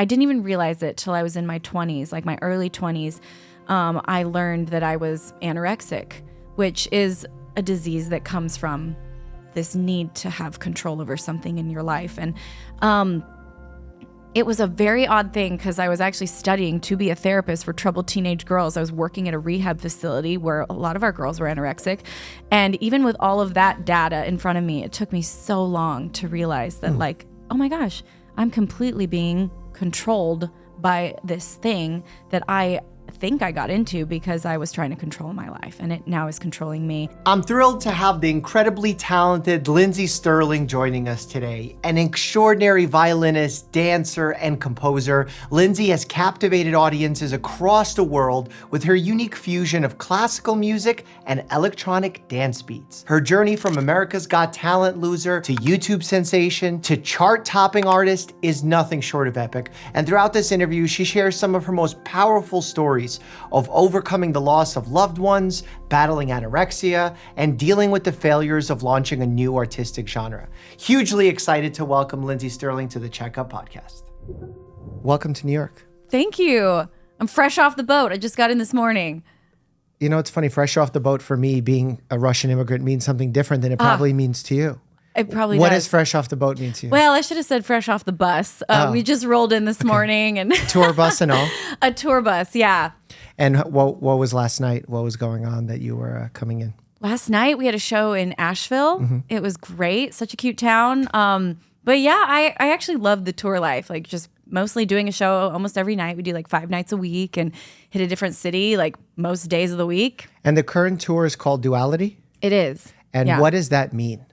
I didn't even realize it till I was in my 20s, like my early 20s. I learned that I was anorexic, which is a disease that comes from this need to have control over something in your life. And it was a very odd thing because I was actually studying to be a therapist for troubled teenage girls. I was working at a rehab facility where a lot of our girls were anorexic. And even with all of that data in front of me, it took me so long to realize that like, oh my gosh, I'm completely being controlled by this thing that I think I got into because I was trying to control my life, and it now is controlling me. I'm thrilled to have the incredibly talented Lindsey Stirling joining us today. An extraordinary violinist, dancer, and composer, Lindsey has captivated audiences across the world with her unique fusion of classical music and electronic dance beats. Her journey from America's Got Talent loser to YouTube sensation to chart-topping artist is nothing short of epic. And throughout this interview, she shares some of her most powerful stories of overcoming the loss of loved ones, battling anorexia, and dealing with the failures of launching a new artistic genre. Hugely excited to welcome Lindsey Stirling to the Checkup podcast. Welcome to New York. Thank you. I'm fresh off the boat. I just got in this morning. You know, it's funny, fresh off the boat for me, being a Russian immigrant means something different than it probably means to you. It probably What does. does fresh off the boat mean to you? Well, I should have said fresh off the bus. We just rolled in this morning and Tour bus and all? a tour bus, yeah. And what was last night? What was going on that you were coming in? Last night we had a show in Asheville. It was great, such a cute town. But yeah, I actually love the tour life, like just mostly doing a show almost every night. We do like 5 nights a week and hit a different city like most days of the week. And the current tour is called Duality? It is. And yeah. what does that mean?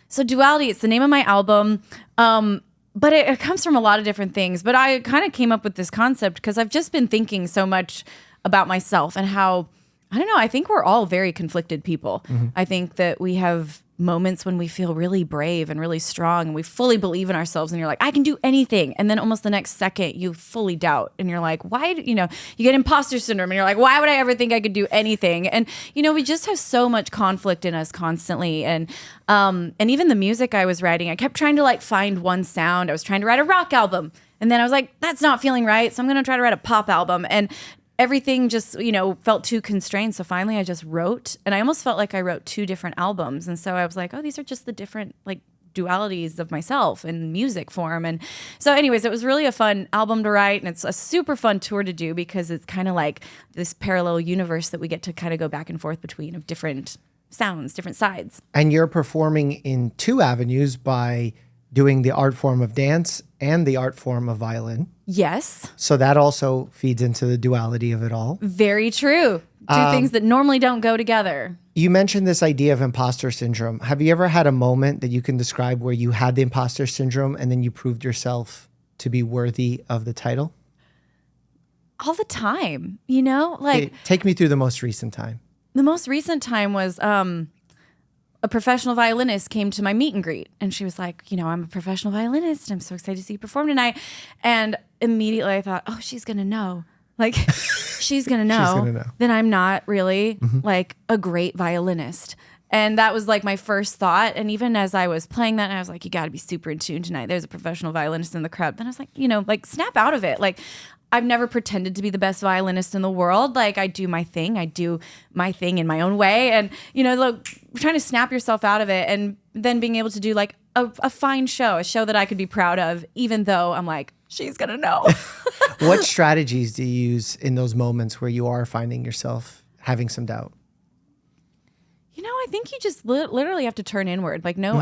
So Duality, it's the name of my album. But it comes from a lot of different things. But I kind of came up with this concept because I've just been thinking so much about myself and how, I don't know, I think we're all very conflicted people. I think that we have moments when we feel really brave and really strong and we fully believe in ourselves and you're like, I can do anything. And then almost the next second you fully doubt and you're like, why, you get imposter syndrome and you're like, why would I ever think I could do anything? And, we just have so much conflict in us constantly. And even the music I was writing, I kept trying to like find one sound. I was trying to write a rock album and then I was like, that's not feeling right. So I'm going to try to write a pop album. And everything just, felt too constrained. So finally I just wrote, and I almost felt like I wrote 2 different albums. And so I was like, oh, these are just the different like dualities of myself in music form. And so anyways, it was really a fun album to write, and it's a super fun tour to do because it's kind of like this parallel universe that we get to kind of go back and forth between of different sounds, different sides. And you're performing in 2 avenues by doing the art form of dance and the art form of violin. Yes. So that also feeds into the duality of it all. Very true. 2 things that normally don't go together. You mentioned this idea of imposter syndrome. Have you ever had a moment that you can describe where you had the imposter syndrome and then you proved yourself to be worthy of the title? All the time, Take me through the most recent time. The most recent time was a professional violinist came to my meet and greet, and she was like, I'm a professional violinist. I'm so excited to see you perform tonight. And immediately I thought, oh, she's going to know. Like, she's going to know that I'm not really like a great violinist. And that was like my first thought. And even as I was playing that, I was like, you got to be super in tune tonight. There's a professional violinist in the crowd. Then I was like, like snap out of it. Like, I've never pretended to be the best violinist in the world. Like, I do my thing. I do my thing in my own way. And, look, trying to snap yourself out of it and then being able to do like a fine show, a show that I could be proud of, even though I'm like, she's going to know. What strategies do you use in those moments where you are finding yourself having some doubt? I think you just literally have to turn inward. Like no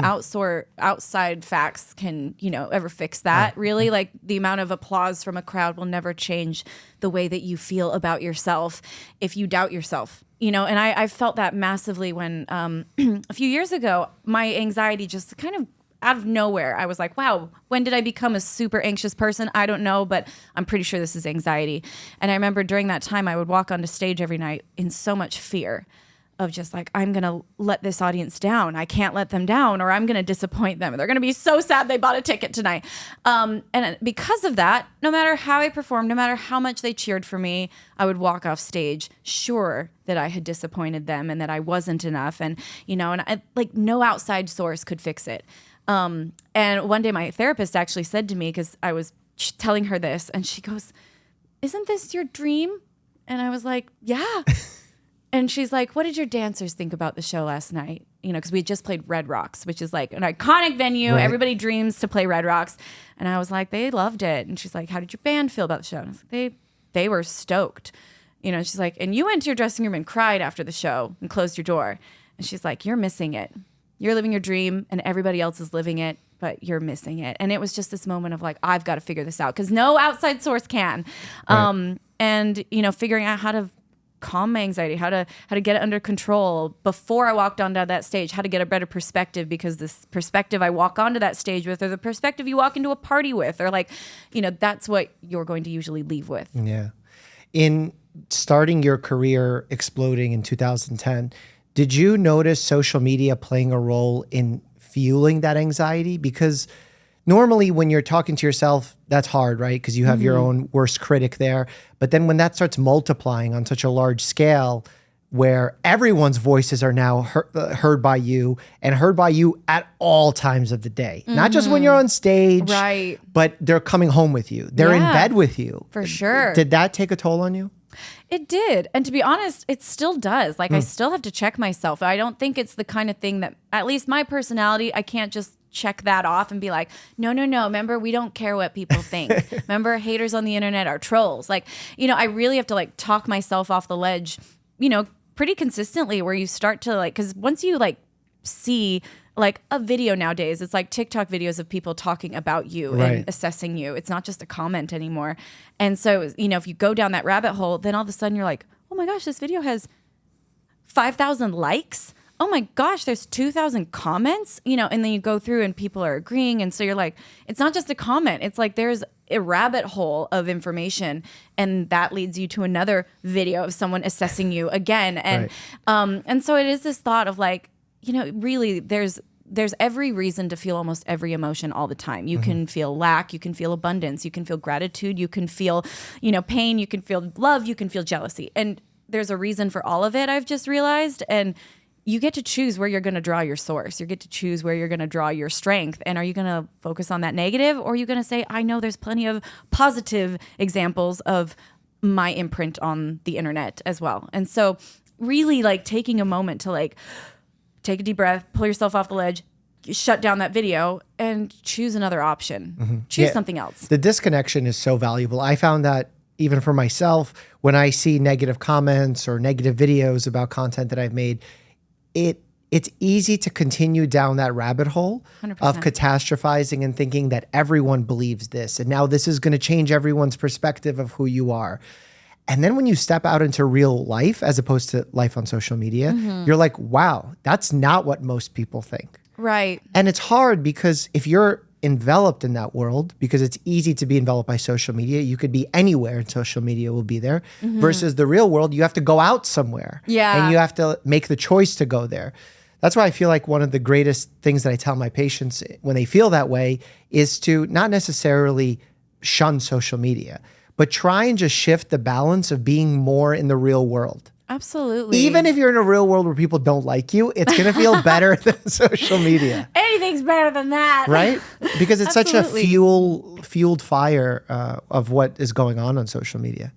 outside facts can, ever fix that. Really, like the amount of applause from a crowd will never change the way that you feel about yourself if you doubt yourself. And I felt that massively when a few years ago, my anxiety just kind of out of nowhere, I was like, wow, when did I become a super anxious person? I don't know, but I'm pretty sure this is anxiety. And I remember during that time, I would walk onto stage every night in so much fear of just like, I'm going to let this audience down. I can't let them down, or I'm going to disappoint them. They're going to be so sad they bought a ticket tonight. And because of that, no matter how I performed, no matter how much they cheered for me, I would walk off stage sure that I had disappointed them and that I wasn't enough. And, like no outside source could fix it. And one day my therapist actually said to me, because I was telling her this, and she goes, "Isn't this your dream?" And I was like, "Yeah." And she's like, "What did your dancers think about the show last night?" Because we had just played Red Rocks, which is like an iconic venue. Right. Everybody dreams to play Red Rocks. And I was like, "They loved it." And she's like, "How did your band feel about the show?" And I was like, they were stoked. She's like, "And you went to your dressing room and cried after the show and closed your door." And she's like, "You're missing it. You're living your dream and everybody else is living it, but you're missing it." And it was just this moment of like, I've got to figure this out because no outside source can. Right. And figuring out how to calm my anxiety, how to get it under control before I walked onto that stage, how to get a better perspective, because this perspective I walk onto that stage with, or the perspective you walk into a party with, or like, that's what you're going to usually leave with. Yeah. In starting your career exploding in 2010, did you notice social media playing a role in fueling that anxiety? Because normally when you're talking to yourself, that's hard, right? Because you have your own worst critic there. But then when that starts multiplying on such a large scale, where everyone's voices are now heard by you, and heard by you at all times of the day, not just when you're on stage, Right. but they're coming home with you. They're in bed with you. For sure. Did that take a toll on you? It did. And to be honest, it still does. Like I still have to check myself. I don't think it's the kind of thing that, at least my personality, I can't just check that off and be like, no. Remember, we don't care what people think. Remember, haters on the internet are trolls. Like, I really have to like talk myself off the ledge, pretty consistently, where you start to like, because once you like see like a video nowadays, it's like TikTok videos of people talking about you and assessing you. It's not just a comment anymore. And so, if you go down that rabbit hole, then all of a sudden you're like, oh my gosh, this video has 5,000 likes. Oh my gosh, there's 2,000 comments, and then you go through and people are agreeing. And so you're like, it's not just a comment. It's like there's a rabbit hole of information, and that leads you to another video of someone assessing you again. And so it is this thought of like, really there's every reason to feel almost every emotion all the time. You can feel lack, you can feel abundance, you can feel gratitude, you can feel, pain, you can feel love, you can feel jealousy. And there's a reason for all of it, I've just realized. And you get to choose where you're going to draw your source. You get to choose where you're going to draw your strength. And are you going to focus on that negative, or are you going to say, I know there's plenty of positive examples of my imprint on the internet as well. And so really like taking a moment to like take a deep breath, pull yourself off the ledge, shut down that video, and choose another option. Choose something else. The disconnection is so valuable. I found that even for myself, when I see negative comments or negative videos about content that I've made, it's easy to continue down that rabbit hole 100%. Of catastrophizing and thinking that everyone believes this, and now this is going to change everyone's perspective of who you are. And then when you step out into real life, as opposed to life on social media, you're like, wow, that's not what most people think. Right. And it's hard because if you're enveloped in that world, because it's easy to be enveloped by social media, you could be anywhere and social media will be there, versus the real world, you have to go out somewhere. Yeah. And you have to make the choice to go there. That's why I feel like one of the greatest things that I tell my patients when they feel that way is to not necessarily shun social media, but try and just shift the balance of being more in the real world. Absolutely. Even if you're in a real world where people don't like you, it's going to feel better than social media. Anything's better than that. Right? Because it's such a Absolutely. fueled fire of what is going on social media.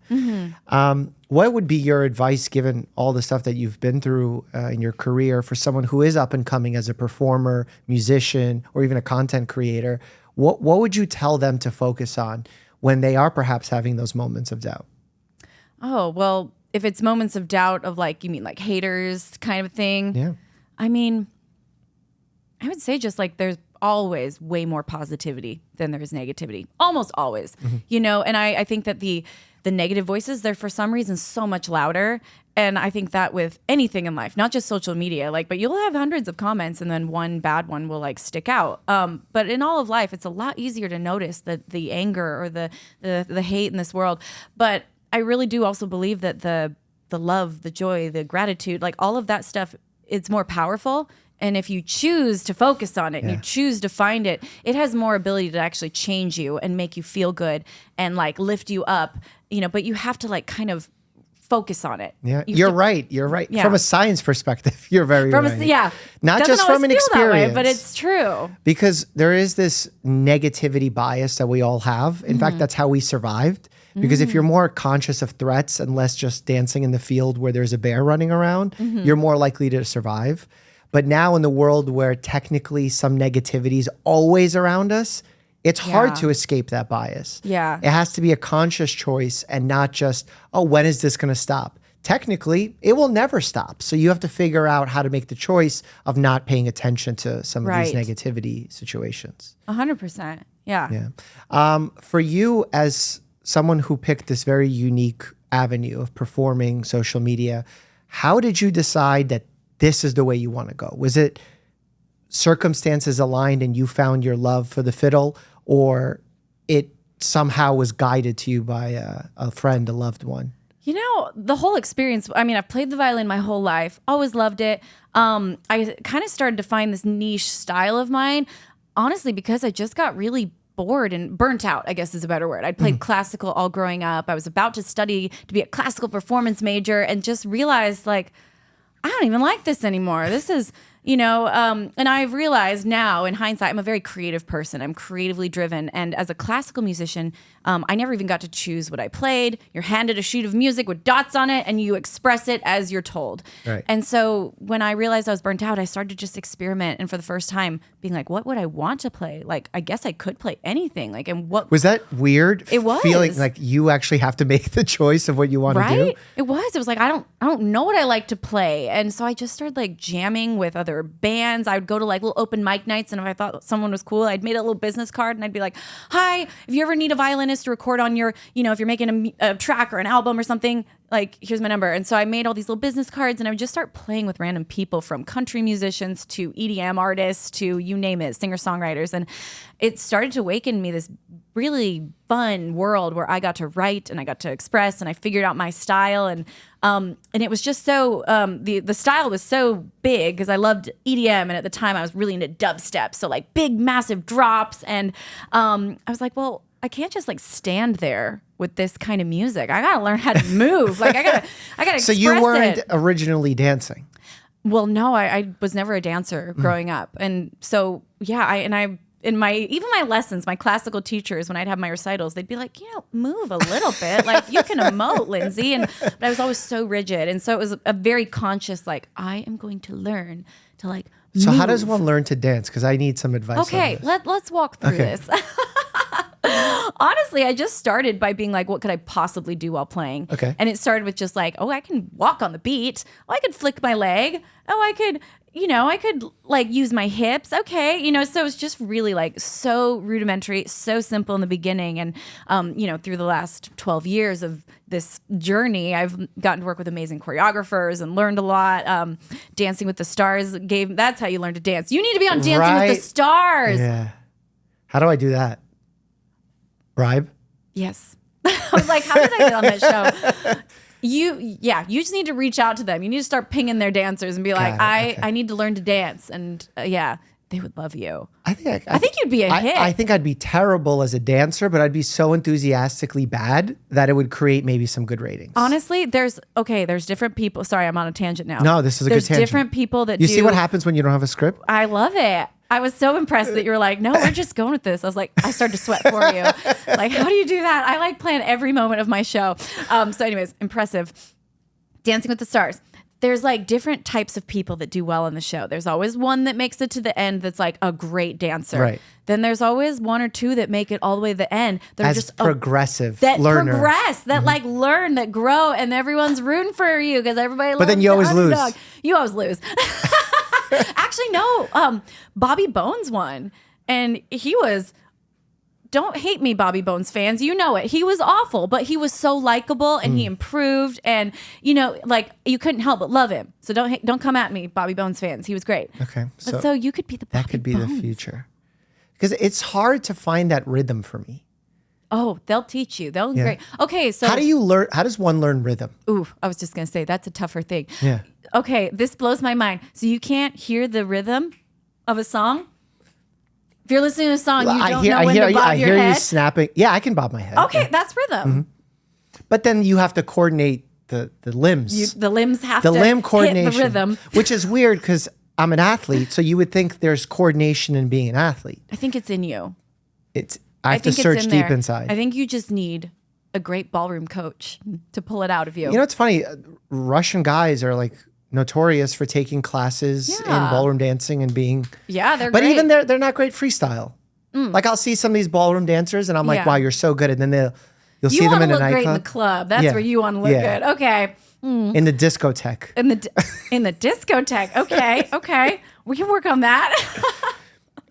What would be your advice, given all the stuff that you've been through in your career, for someone who is up and coming as a performer, musician, or even a content creator? What would you tell them to focus on when they are perhaps having those moments of doubt? Oh, well, if it's moments of doubt of like, you mean like haters kind of thing? Yeah. I mean, I would say just like there's always way more positivity than there is negativity. Almost always, and I think that the negative voices, they're for some reason so much louder. And I think that with anything in life, not just social media, like, but you'll have hundreds of comments and then one bad one will like stick out. But in all of life, it's a lot easier to notice the anger or the hate in this world. But I really do also believe that the love, the joy, the gratitude, like all of that stuff, it's more powerful. And if you choose to focus on it and you choose to find it, it has more ability to actually change you and make you feel good and like lift you up, but you have to like kind of focus on it. Yeah, you're right. You're right. Yeah. From a science perspective, you're very right. Yeah. Not Doesn't just from always an feel that way, experience. but it's true. Because there is this negativity bias that we all have. In fact, that's how we survived. Because if you're more conscious of threats and less just dancing in the field where there's a bear running around, you're more likely to survive. But now in the world where technically some negativity is always around us, it's hard to escape that bias. Yeah. It has to be a conscious choice and not just, oh, when is this going to stop? Technically, it will never stop. So you have to figure out how to make the choice of not paying attention to some of these negativity situations. 100%. Yeah. Yeah. For you as someone who picked this very unique avenue of performing social media, how did you decide that this is the way you want to go? Was it circumstances aligned and you found your love for the fiddle, or it somehow was guided to you by a friend, a loved one? You know, the whole experience, I mean, I've played the violin my whole life, always loved it. I kind of started to find this niche style of mine, honestly, because I just got really bored and burnt out, I guess is a better word. I'd played classical all growing up. I was about to study to be a classical performance major and just realized like, I don't even like this anymore. This is, and I've realized now in hindsight, I'm a very creative person. I'm creatively driven. And as a classical musician, I never even got to choose what I played. You're handed a sheet of music with dots on it and you express it as you're told. Right. And so when I realized I was burnt out, I started to just experiment. And for the first time being like, what would I want to play? Like, I guess I could play anything. Like, and what was that weird? It was feeling like you actually have to make the choice of what you want to do. It was like, I don't know what I like to play. And so I just started like jamming with other bands. I would go to like little open mic nights, and if I thought someone was cool, I'd made a little business card and I'd be like, hi, if you ever need a violinist to record on your, if you're making a track or an album or something, like, here's my number. And so I made all these little business cards, and I would just start playing with random people, from country musicians to EDM artists to you name it, singer-songwriters. And it started to awaken me this really fun world where I got to write and I got to express, and I figured out my style. And it was just so, the style was so big because I loved EDM. And at the time I was really into dubstep. So like big, massive drops. And I was like, well, I can't just like stand there with this kind of music. I gotta learn how to move. Like I gotta express So you weren't it. originally dancing? Well, no, I was never a dancer growing up. And so, yeah, in my lessons, my classical teachers, when I'd have my recitals, they'd be like, move a little bit. Like, you can emote, Lindsey. But I was always so rigid. And so it was a very conscious, like, I am going to learn to like move. So how does one learn to dance? Because I need some advice. Okay, on this. let's walk through this. Honestly, I just started by being like, what could I possibly do while playing? Okay. And it started with just like, I can walk on the beat. I could flick my leg. I could like use my hips. Okay. So it was just really like so rudimentary, so simple in the beginning. And, through the last 12 years of this journey, I've gotten to work with amazing choreographers and learned a lot. Dancing with the Stars that's how you learn to dance. You need to be on Dancing with the Stars. Yeah. How do I do that? Bribe? Yes. I was like, how did I get on that show? You just need to reach out to them. You need to start pinging their dancers and be like, I need to learn to dance. And they would love you. I think you'd be a hit. I think I'd be terrible as a dancer, but I'd be so enthusiastically bad that it would create maybe some good ratings. Honestly, there's different people. Sorry, I'm on a tangent now. No, this is a good tangent. There's different people that You see what happens when you don't have a script? I love it. I was so impressed that you were like, no, we're just going with this. I was like, I started to sweat for you. Like, how do you do that? I like plan every moment of my show. So anyways, impressive. Dancing with the Stars. There's like different types of people that do well on the show. There's always one that makes it to the end that's like a great dancer. Right. Then there's always one or two that make it all the way to the end. They're As just progressive that learner. progress, that like learn, that grow, and everyone's rooting for you because everybody loves But then you always underdog. lose. You always lose. Actually, no. Bobby Bones won, and he was. Don't hate me, Bobby Bones fans. You know it. He was awful, but he was so likable, and he improved, and like you couldn't help but love him. So don't come at me, Bobby Bones fans. He was great. Okay, so you could be the Bobby that could be Bones. the future, because it's hard to find that rhythm for me. Oh, they'll teach you. They'll great. Okay, so how do you learn? How does one learn rhythm? Ooh, I was just gonna say that's a tougher thing. Yeah. Okay, this blows my mind. So you can't hear the rhythm of a song? If you're listening to a song, you don't know when to bob your I hear head? you snapping. Yeah, I can bob my head. Okay, Yeah. that's rhythm. But then you have to coordinate the limbs. The limbs have the to limb hit coordination, the rhythm. which is weird because I'm an athlete, so you would think there's coordination in being an athlete. I think it's in you. I have to think it's search in deep there. inside. I think you just need a great ballroom coach to pull it out of you. You know, it's funny. Russian guys are like notorious for taking classes in ballroom dancing and being. Yeah, they're But great. even they're not great freestyle. Like I'll see some of these ballroom dancers and I'm like, Yeah. wow, you're so good. And then you'll you see them want in to a look great in the nightclub. club. That's Yeah. where you want to look Yeah. good. Okay. In the discotheque. In the discotheque. Okay. Okay. We can work on that.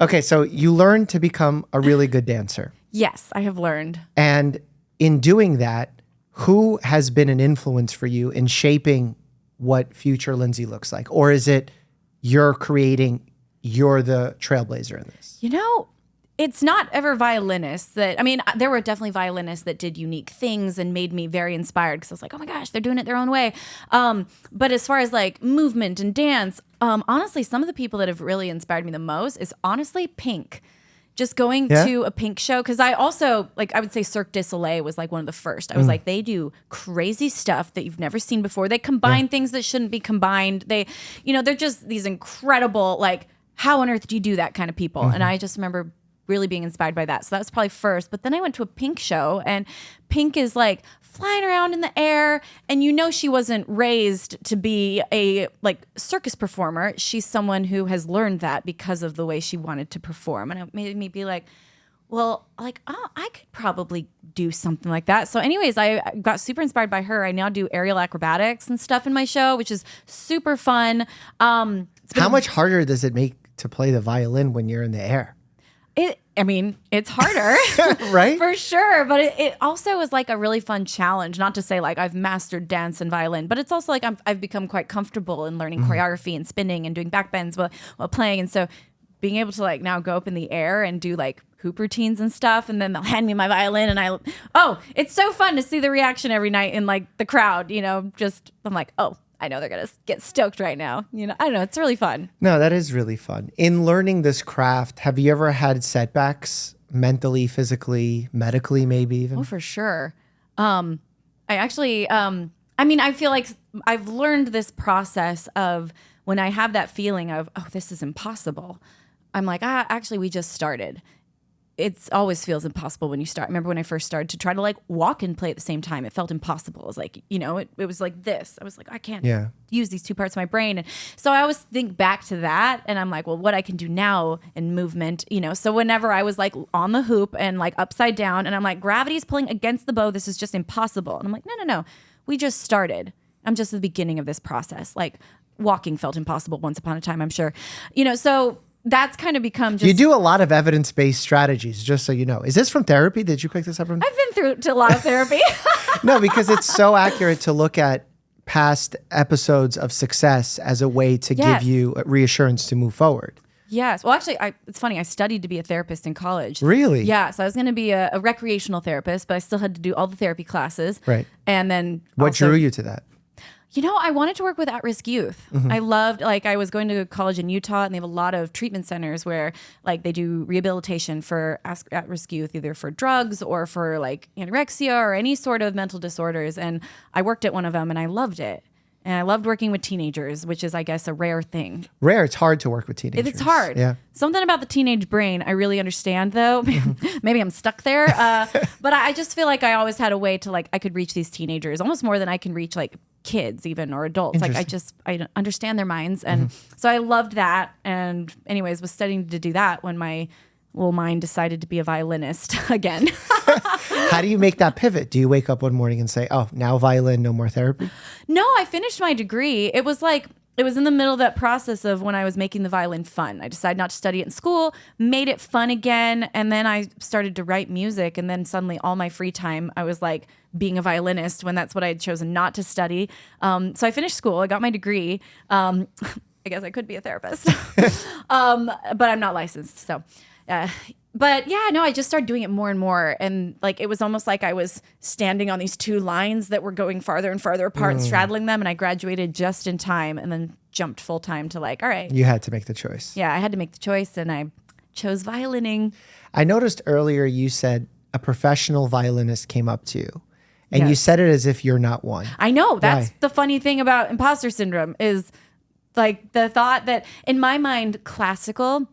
Okay, so you learn to become a really good dancer. Yes, I have learned. And in doing that, who has been an influence for you in shaping what future Lindsey looks like? Or is it you're the trailblazer in this? You know, it's not ever violinists that, I mean, there were definitely violinists that did unique things and made me very inspired because I was like, oh my gosh, they're doing it their own way. But as far as like movement and dance, honestly, some of the people that have really inspired me the most is honestly Pink. Just going to a Pink show, because I also, like, I would say Cirque du Soleil was like one of the first. I was like, they do crazy stuff that you've never seen before. They combine things that shouldn't be combined. They, they're just these incredible, like, how on earth do you do that kind of people? And I just remember really being inspired by that. So that was probably first. But then I went to a Pink show, and Pink is like flying around in the air, and she wasn't raised to be a like circus performer. She's someone who has learned that because of the way she wanted to perform. And it made me be like, well, like, oh, I could probably do something like that. So anyways, I got super inspired by her. I now do aerial acrobatics and stuff in my show, which is super fun. How much harder does it make to play the violin when you're in the air? It's harder, right? For sure. But it also is like a really fun challenge. Not to say like I've mastered dance and violin, but it's also like I've become quite comfortable in learning choreography and spinning and doing backbends while playing. And so being able to like now go up in the air and do like hoop routines and stuff, and then they'll hand me my violin, and it's so fun to see the reaction every night in like the crowd. I'm like, oh, I know they're going to get stoked right now. I don't know. It's really fun. No, that is really fun. In learning this craft, have you ever had setbacks mentally, physically, medically, maybe even? Oh, for sure. I actually, I feel like I've learned this process of when I have that feeling of, oh, this is impossible. I'm like, actually, we just started. It always feels impossible when you start. I remember when I first started to try to like walk and play at the same time. It felt impossible. It was like, it was like this. I was like, I can't use these two parts of my brain. And so I always think back to that, and I'm like, well, what I can do now in movement, So whenever I was like on the hoop and like upside down, and I'm like, gravity's pulling against the bow. This is just impossible. And I'm like, no. We just started. I'm just at the beginning of this process. Like walking felt impossible once upon a time, I'm sure. So that's kind of become just... You do a lot of evidence-based strategies, just so you know. Is this from therapy? Did you pick this up from... I've been through to a lot of therapy. No, because it's so accurate to look at past episodes of success as a way to give you reassurance to move forward. Yes. Well, actually, it's funny. I studied to be a therapist in college. Really? Yeah. So I was going to be a recreational therapist, but I still had to do all the therapy classes. Right. And then What drew you to that? I wanted to work with at-risk youth. I loved, like, I was going to college in Utah, and they have a lot of treatment centers where, like, they do rehabilitation for at-risk youth, either for drugs or for, like, anorexia or any sort of mental disorders. And I worked at one of them, and I loved it. And I loved working with teenagers, which is, I guess, a rare thing. Rare. It's hard to work with teenagers. It's hard. Yeah. Something about the teenage brain I really understand, though. Maybe I'm stuck there. But I just feel like I always had a way to, like, I could reach these teenagers almost more than I can reach, like, kids even or adults. Like, I understand their minds. And so I loved that. And anyways, was studying to do that when my little mind decided to be a violinist again. How do you make that pivot? Do you wake up one morning and say, oh, now violin, no more therapy? No, I finished my degree. It was in the middle of that process of when I was making the violin fun. I decided not to study it in school, made it fun again, and then I started to write music, and then suddenly all my free time, I was like being a violinist when that's what I had chosen not to study. So I finished school, I got my degree. I guess I could be a therapist, but I'm not licensed, so... But yeah, no, I just started doing it more and more. And like, it was almost like I was standing on these two lines that were going farther and farther apart and straddling them. And I graduated just in time and then jumped full time to like, all right. You had to make the choice. Yeah, I had to make the choice, and I chose violining. I noticed earlier you said a professional violinist came up to you And you Yes. said it as if you're not one. I know. That's Why? the funny thing about imposter syndrome is like the thought that in my mind, classical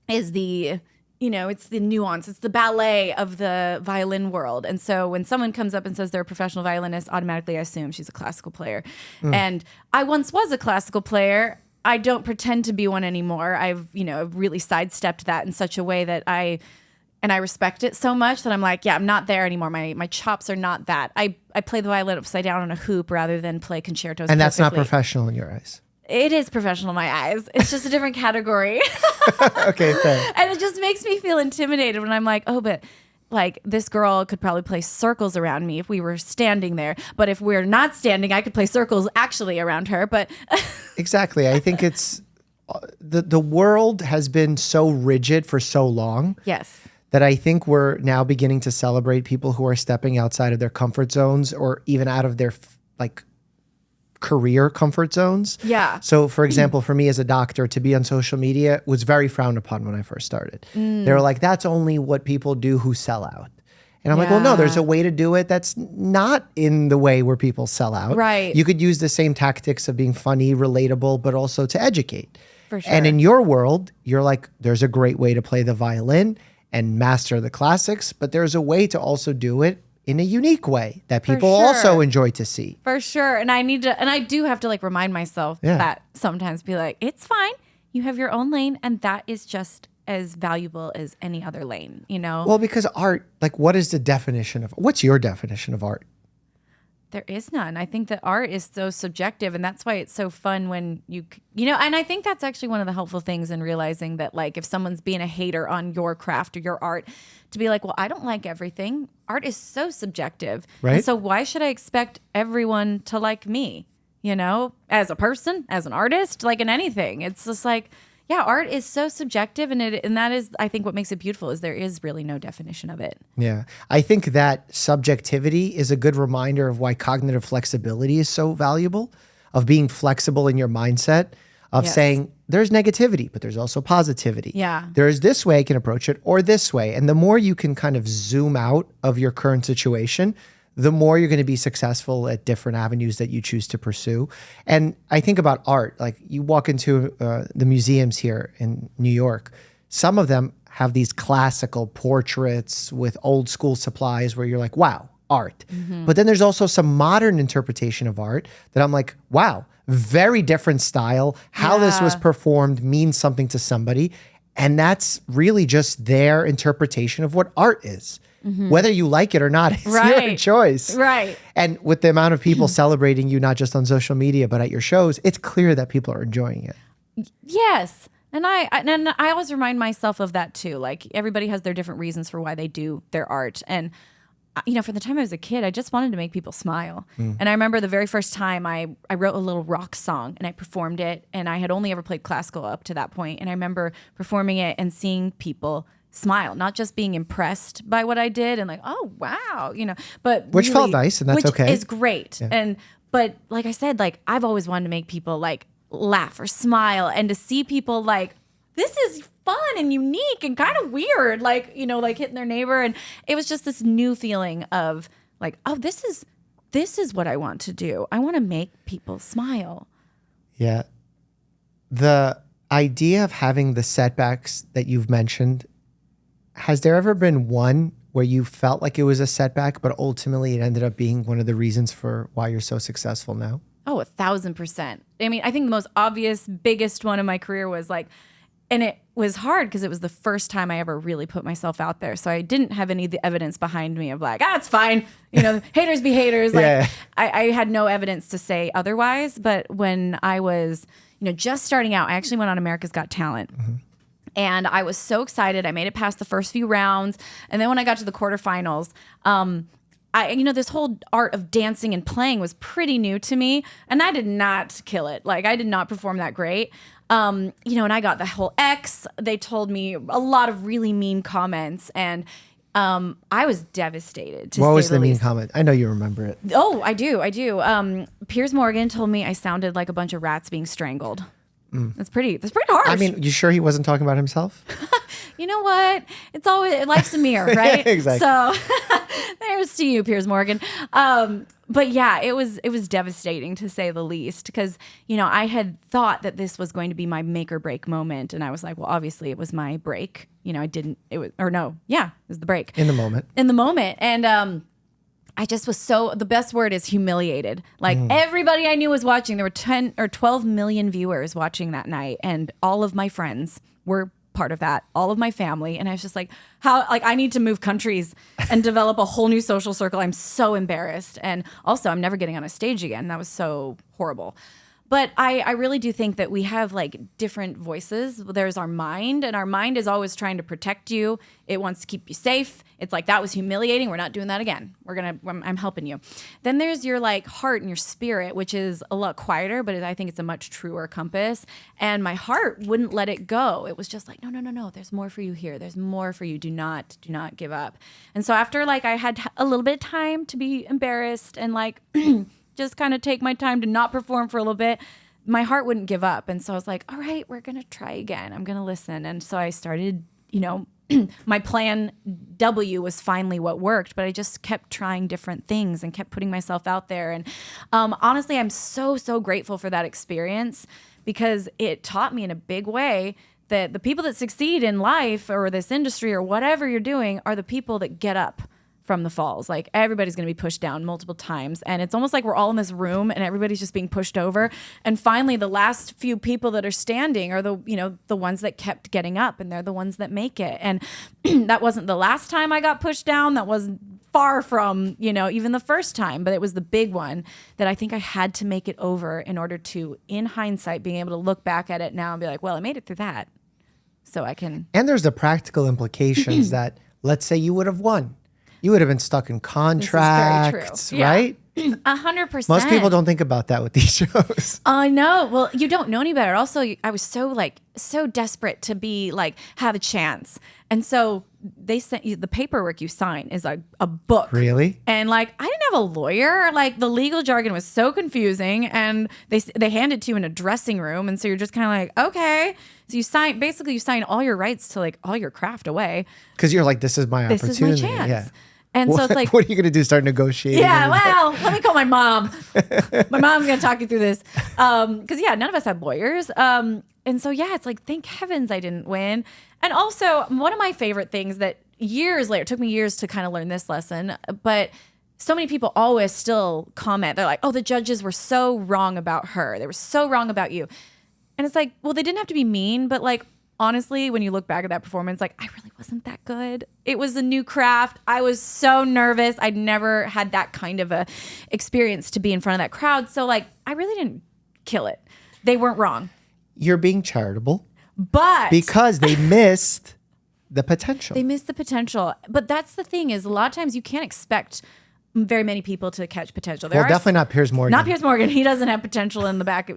is the, it's the nuance. It's the ballet of the violin world. And so when someone comes up and says they're a professional violinist, automatically I assume she's a classical player. And I once was a classical player. I don't pretend to be one anymore. I've really sidestepped that in such a way that I respect it so much that I'm like, yeah, I'm not there anymore. My chops are not that. I play the violin upside down on a hoop rather than play concertos. And that's not perfectly. professional in your eyes. It is professional in my eyes. It's just a different category. Okay, fair. And it just makes me feel intimidated when I'm like, oh, but like this girl could probably play circles around me if we were standing there. But if we're not standing, I could play circles actually around her. But Exactly. I think it's the world has been so rigid for so long. yes. That I think we're now beginning to celebrate people who are stepping outside of their comfort zones or even out of their career comfort zones. Yeah. So for example, for me as a doctor, to be on social media was very frowned upon when I first started. They were like, that's only what people do who sell out. And I'm like, well, no, there's a way to do it that's not in the way where people sell out. Right. You could use the same tactics of being funny, relatable, but also to educate. For sure. And in your world, you're like, there's a great way to play the violin and master the classics, but there's a way to also do it in a unique way that people also enjoy to see. For sure. And I do have to like remind myself that sometimes be like, it's fine. You have your own lane and that is just as valuable as any other lane, Well, because art, like what's your definition of art? There is none. I think that art is so subjective, and that's why it's so fun when and I think that's actually one of the helpful things in realizing that, like, if someone's being a hater on your craft or your art, to be like, well, I don't like everything. Art is so subjective. Right. And so why should I expect everyone to like me, as a person, as an artist, like in anything? It's just like, yeah, art is so subjective, and that is, I think, what makes it beautiful is there is really no definition of it. Yeah. I think that subjectivity is a good reminder of why cognitive flexibility is so valuable, of being flexible in your mindset, of saying there's negativity, but there's also positivity. Yeah. There's this way I can approach it or this way. And the more you can kind of zoom out of your current situation, the more you're going to be successful at different avenues that you choose to pursue. And I think about art, like you walk into the museums here in New York, some of them have these classical portraits with old school supplies where you're like, wow, art. But then there's also some modern interpretation of art that I'm like, wow, very different style. How this was performed means something to somebody. And that's really just their interpretation of what art is. Whether you like it or not, it's your choice. Right. And with the amount of people celebrating you, not just on social media, but at your shows, it's clear that people are enjoying it. Yes. And I always remind myself of that too. Like everybody has their different reasons for why they do their art. And from the time I was a kid, I just wanted to make people smile. And I remember the very first time I wrote a little rock song and I performed it, and I had only ever played classical up to that point. And I remember performing it and seeing people smile, not just being impressed by what I did and like, oh, wow, but Which really, felt nice, and that's which okay. is great. Yeah. But like I said, like I've always wanted to make people like laugh or smile, and to see people like, this is fun and unique and kind of weird, like, like hitting their neighbor. And it was just this new feeling of like, oh, this is what I want to do. I want to make people smile. Yeah. The idea of having the setbacks that you've mentioned, has there ever been one where you felt like it was a setback, but ultimately it ended up being one of the reasons for why you're so successful now? Oh, 1,000%. I mean, I think the most obvious, biggest one in my career was like, and it was hard because it was the first time I ever really put myself out there. So I didn't have any of the evidence behind me of like, it's fine. Haters be haters. Like I had no evidence to say otherwise. But when I was, just starting out, I actually went on America's Got Talent. And I was so excited. I made it past the first few rounds. And then when I got to the quarterfinals, this whole art of dancing and playing was pretty new to me. And I did not kill it. Like I did not perform that great. And I got the whole X. They told me a lot of really mean comments. And I was devastated. What was the mean comment? I know you remember it. Oh, I do. Piers Morgan told me I sounded like a bunch of rats being strangled. That's pretty harsh. I mean, you sure he wasn't talking about himself? You know what? It's always life's a mirror, right? Exactly. So there's to you, Piers Morgan. But yeah, it was devastating to say the least, because I had thought that this was going to be my make or break moment, and I was like, well, obviously it was my break. It was the break In the moment. And I just was the best word is humiliated. Like everybody I knew was watching. There were 10 or 12 million viewers watching that night, and all of my friends were part of that, all of my family. And I was just like, I need to move countries and develop a whole new social circle. I'm so embarrassed. And also I'm never getting on a stage again. That was so horrible. But I really do think that we have different voices. There's our mind, and our mind is always trying to protect you. It wants to keep you safe. It's like, that was humiliating. We're not doing that again. I'm helping you. Then there's your heart and your spirit, which is a lot quieter, but I think it's a much truer compass. And my heart wouldn't let it go. It was just like, no. There's more for you here. There's more for you. Do not give up. And so after I had a little bit of time to be embarrassed and just kind of take my time to not perform for a little bit, my heart wouldn't give up. And so I was like, all right, we're going to try again. I'm going to listen. And so I started, my plan W was finally what worked, but I just kept trying different things and kept putting myself out there. And honestly, I'm so grateful for that experience, because it taught me in a big way that the people that succeed in life or this industry or whatever you're doing are the people that get up from the falls. Everybody's going to be pushed down multiple times, and it's almost like we're all in this room and everybody's just being pushed over, and finally the last few people that are standing are the ones that kept getting up, and they're the ones that make it. And that wasn't the last time I got pushed down. That wasn't far from even the first time, but it was the big one that I think I had to make it over in order to, in hindsight, being able to look back at it now and be like, well, I made it through that, so I can. And there's the practical implications that, let's say you would have won. You would have been stuck in contracts, right? 100%. Most people don't think about that with these shows. I know. Well, you don't know any better. Also, I was so desperate to be have a chance. And so they sent you the paperwork you sign is a book. Really? And I didn't have a lawyer. The legal jargon was so confusing, and they hand it to you in a dressing room. And so you're just kind of okay. So you sign all your rights to all your craft away. Because you're like, this is my opportunity. This is my chance. Yeah. And so it's what are you going to do? Start negotiating? Yeah, well, let me call my mom. My mom's going to talk you through this. Because, none of us had lawyers. And so, it's thank heavens I didn't win. And also, one of my favorite things that years later, it took me years to kind of learn this lesson, but so many people always still comment. They're like, oh, the judges were so wrong about her. They were so wrong about you. And it's like, well, they didn't have to be mean, but honestly, when you look back at that performance, I really wasn't that good. It was a new craft. I was so nervous. I'd never had that kind of a experience to be in front of that crowd. So I really didn't kill it. They weren't wrong. You're being charitable. But because they missed the potential. They missed the potential. But that's the thing, is a lot of times you can't expect very many people to catch potential. Definitely not Piers Morgan. Not Piers Morgan. He doesn't have potential in the back.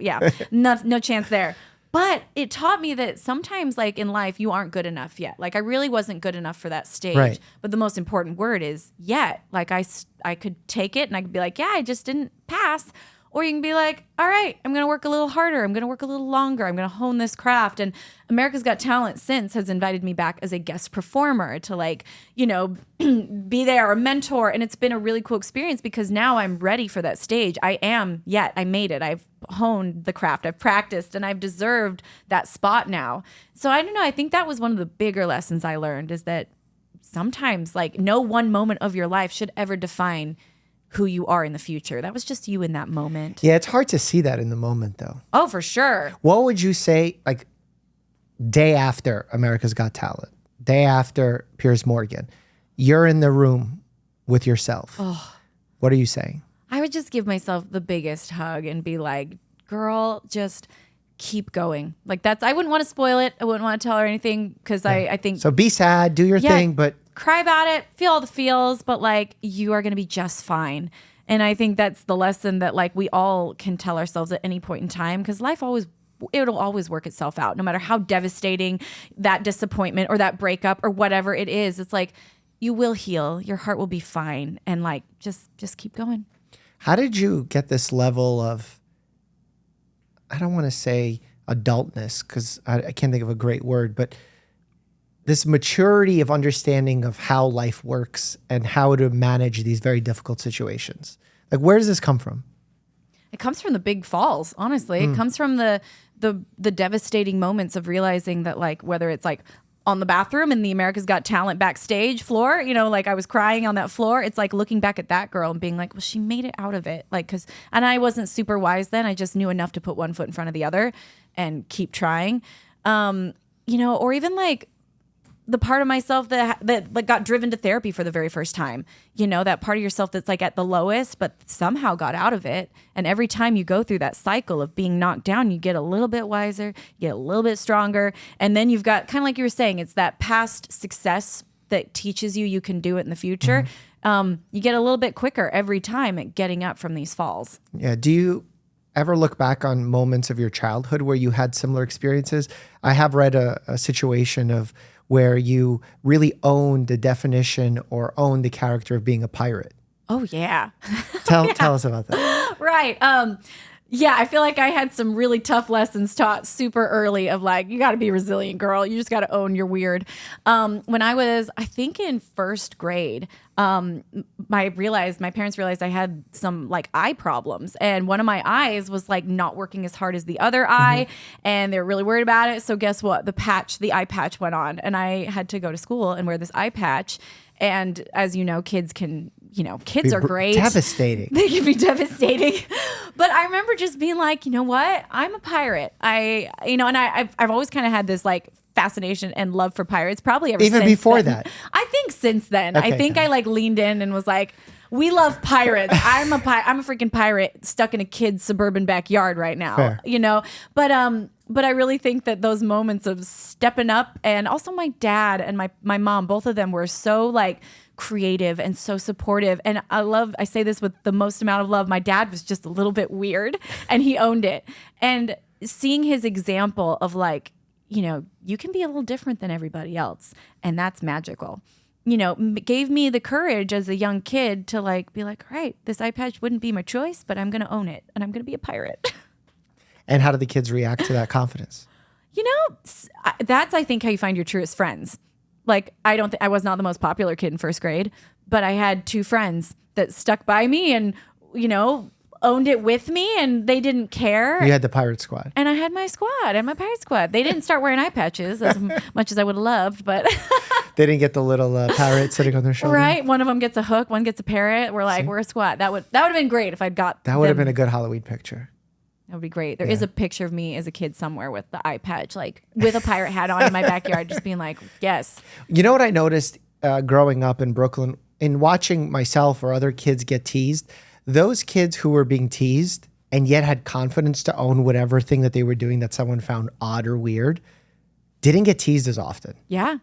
No chance there. But it taught me that sometimes, in life, you aren't good enough yet. I really wasn't good enough for that stage. Right. But the most important word is yet. I could take it and I could be like, yeah, I just didn't pass. Or you can be like, all right, I'm going to work a little harder. I'm going to work a little longer. I'm going to hone this craft. And America's Got Talent since has invited me back as a guest performer to be there, a mentor. And it's been a really cool experience because now I'm ready for that stage. I made it. I've honed the craft. I've practiced and I've deserved that spot now. So I don't know. I think that was one of the bigger lessons I learned, is that sometimes no one moment of your life should ever define who you are in the future. That was just you in that moment. Yeah, it's hard to see that in the moment, though. Oh, for sure. What would you say, day after America's Got Talent, day after Piers Morgan, you're in the room with yourself? Oh. What are you saying? I would just give myself the biggest hug and be like, girl, just keep going. I wouldn't want to spoil it. I wouldn't want to tell her anything because I think. So be sad, do your thing, but. Cry about it, feel all the feels, but you are going to be just fine. And I think that's the lesson that we all can tell ourselves at any point in time, because it'll always work itself out, no matter how devastating that disappointment or that breakup or whatever it is. It's you will heal, your heart will be fine, and just keep going. How did you get this level of, I don't want to say adultness, because I can't think of a great word, but this maturity of understanding of how life works and how to manage these very difficult situations. Like, where does this come from? It comes from the big falls, honestly. It comes from the devastating moments of realizing that, like, whether it's like on the bathroom in the America's Got Talent backstage floor, you know, like I was crying on that floor. It's like looking back at that girl and being like, well, she made it out of it. Like, and I wasn't super wise then. I just knew enough to put one foot in front of the other and keep trying. You know, or even like the part of myself that like got driven to therapy for the very first time, you know, that part of yourself that's like at the lowest, but somehow got out of it. And every time you go through that cycle of being knocked down, you get a little bit wiser, you get a little bit stronger. And then you've got, kind of like you were saying, it's that past success that teaches you can do it in the future. You get a little bit quicker every time at getting up from these falls. Yeah. Do you ever look back on moments of your childhood where you had similar experiences? I have read a situation of where you really own the definition or own the character of being a pirate. Oh, yeah. Tell us about that. Right. Yeah, I feel like I had some really tough lessons taught super early of like, you got to be resilient, girl. You just got to own your weird. When I was, I think in first grade, my parents realized I had some like eye problems, and one of my eyes was like not working as hard as the other eye, and they were really worried about it. So guess what? The eye patch went on, and I had to go to school and wear this eye patch. And as you know, kids are great. Devastating. They can be devastating. But I remember just being like, you know what? I'm a pirate. I've always kind of had this like fascination and love for pirates, probably ever even since before then. that. I think since then. Okay, I think I like leaned in and was like, we love pirates. I'm a freaking pirate stuck in a kid's suburban backyard right now. Fair. You know? But I really think that those moments of stepping up, and also my dad and my mom, both of them were so like creative and so supportive. And I say this with the most amount of love. My dad was just a little bit weird, and he owned it. And seeing his example of like, you know, you can be a little different than everybody else, and that's magical. You know, gave me the courage as a young kid to like be like, all right, this eye patch wouldn't be my choice, but I'm going to own it, and I'm going to be a pirate. And how did the kids react to that confidence? You know, that's, I think, how you find your truest friends. Like, I was not the most popular kid in first grade, but I had two friends that stuck by me and, you know, owned it with me, and they didn't care. You had the pirate squad. And I had my squad and my pirate squad. They didn't start wearing eye patches as much as I would have loved, but they didn't get the little parrot sitting on their shoulder. Right. One of them gets a hook, one gets a parrot. We're like, we're a squad. That would have been great if I'd got that. Would have been a good Halloween picture. That would be great. There is a picture of me as a kid somewhere with the eye patch, like with a pirate hat on in my backyard, just being like, yes. You know what I noticed growing up in Brooklyn, in watching myself or other kids get teased, those kids who were being teased and yet had confidence to own whatever thing that they were doing that someone found odd or weird didn't get teased as often. Yeah.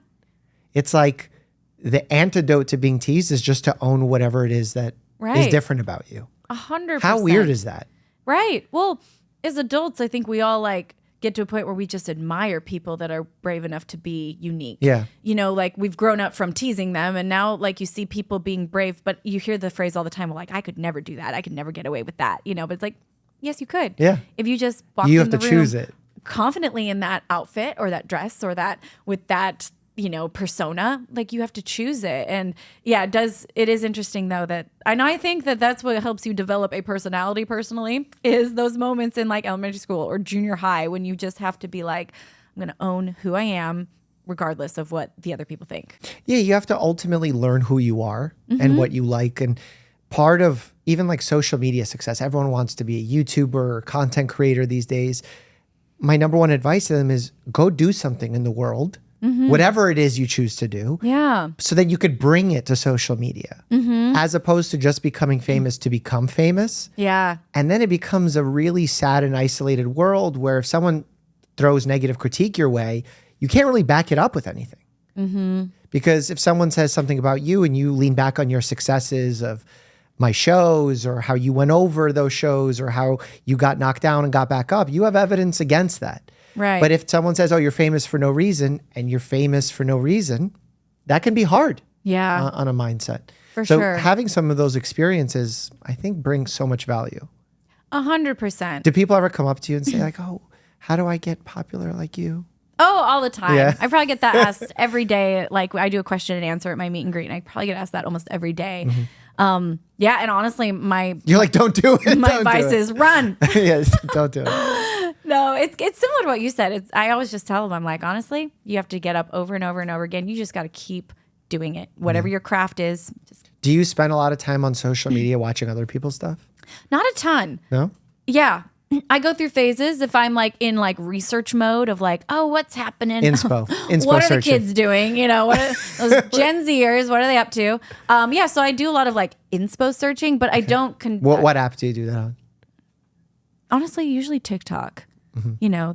It's like the antidote to being teased is just to own whatever it is that is different about you. 100%. How weird is that? Right. Well, as adults, I think we all like get to a point where we just admire people that are brave enough to be unique. Yeah. You know, like we've grown up from teasing them, and now like you see people being brave, but you hear the phrase all the time, well, like, I could never do that. I could never get away with that. You know, but it's like, yes, you could. Yeah. If you just walk you in have the to room choose it confidently in that outfit or that dress or that with that, you know, persona, like you have to choose it. And yeah, it is interesting though I think that that's what helps you develop a personality personally, is those moments in like elementary school or junior high when you just have to be like, I'm going to own who I am regardless of what the other people think. Yeah, you have to ultimately learn who you are and what you like. And part of even like social media success, everyone wants to be a YouTuber or content creator these days. My number one advice to them is go do something in the world. Whatever it is you choose to do. Yeah. So that you could bring it to social media as opposed to just becoming famous to become famous. Yeah. And then it becomes a really sad and isolated world where if someone throws negative critique your way, you can't really back it up with anything. Because if someone says something about you and you lean back on your successes of my shows or how you went over those shows or how you got knocked down and got back up, you have evidence against that. Right. But if someone says, oh, you're famous for no reason, and you're famous for no reason, that can be hard on a mindset. For so sure. having some of those experiences, I think, brings so much value. 100%. Do people ever come up to you and say like, oh, how do I get popular like you? Oh, all the time. Yeah. I probably get that asked every day. Like I do a question and answer at my meet and greet, and I probably get asked that almost every day. Yeah, and honestly, You're like, don't do it. my Don't advice do it. is run. Yes, don't do it. No, it's similar to what you said. I always just tell them, I'm like, honestly, you have to get up over and over and over again. You just got to keep doing it. Whatever your craft is. Do you spend a lot of time on social media watching other people's stuff? Not a ton. No? Yeah. I go through phases if I'm like in like research mode of like, oh, what's happening? Inspo What are searching. the kids doing? You know, what are those Gen Zers? What are they up to? Yeah, so I do a lot of like inspo searching, but I don't. What app do you do that on? Honestly, usually TikTok. You know,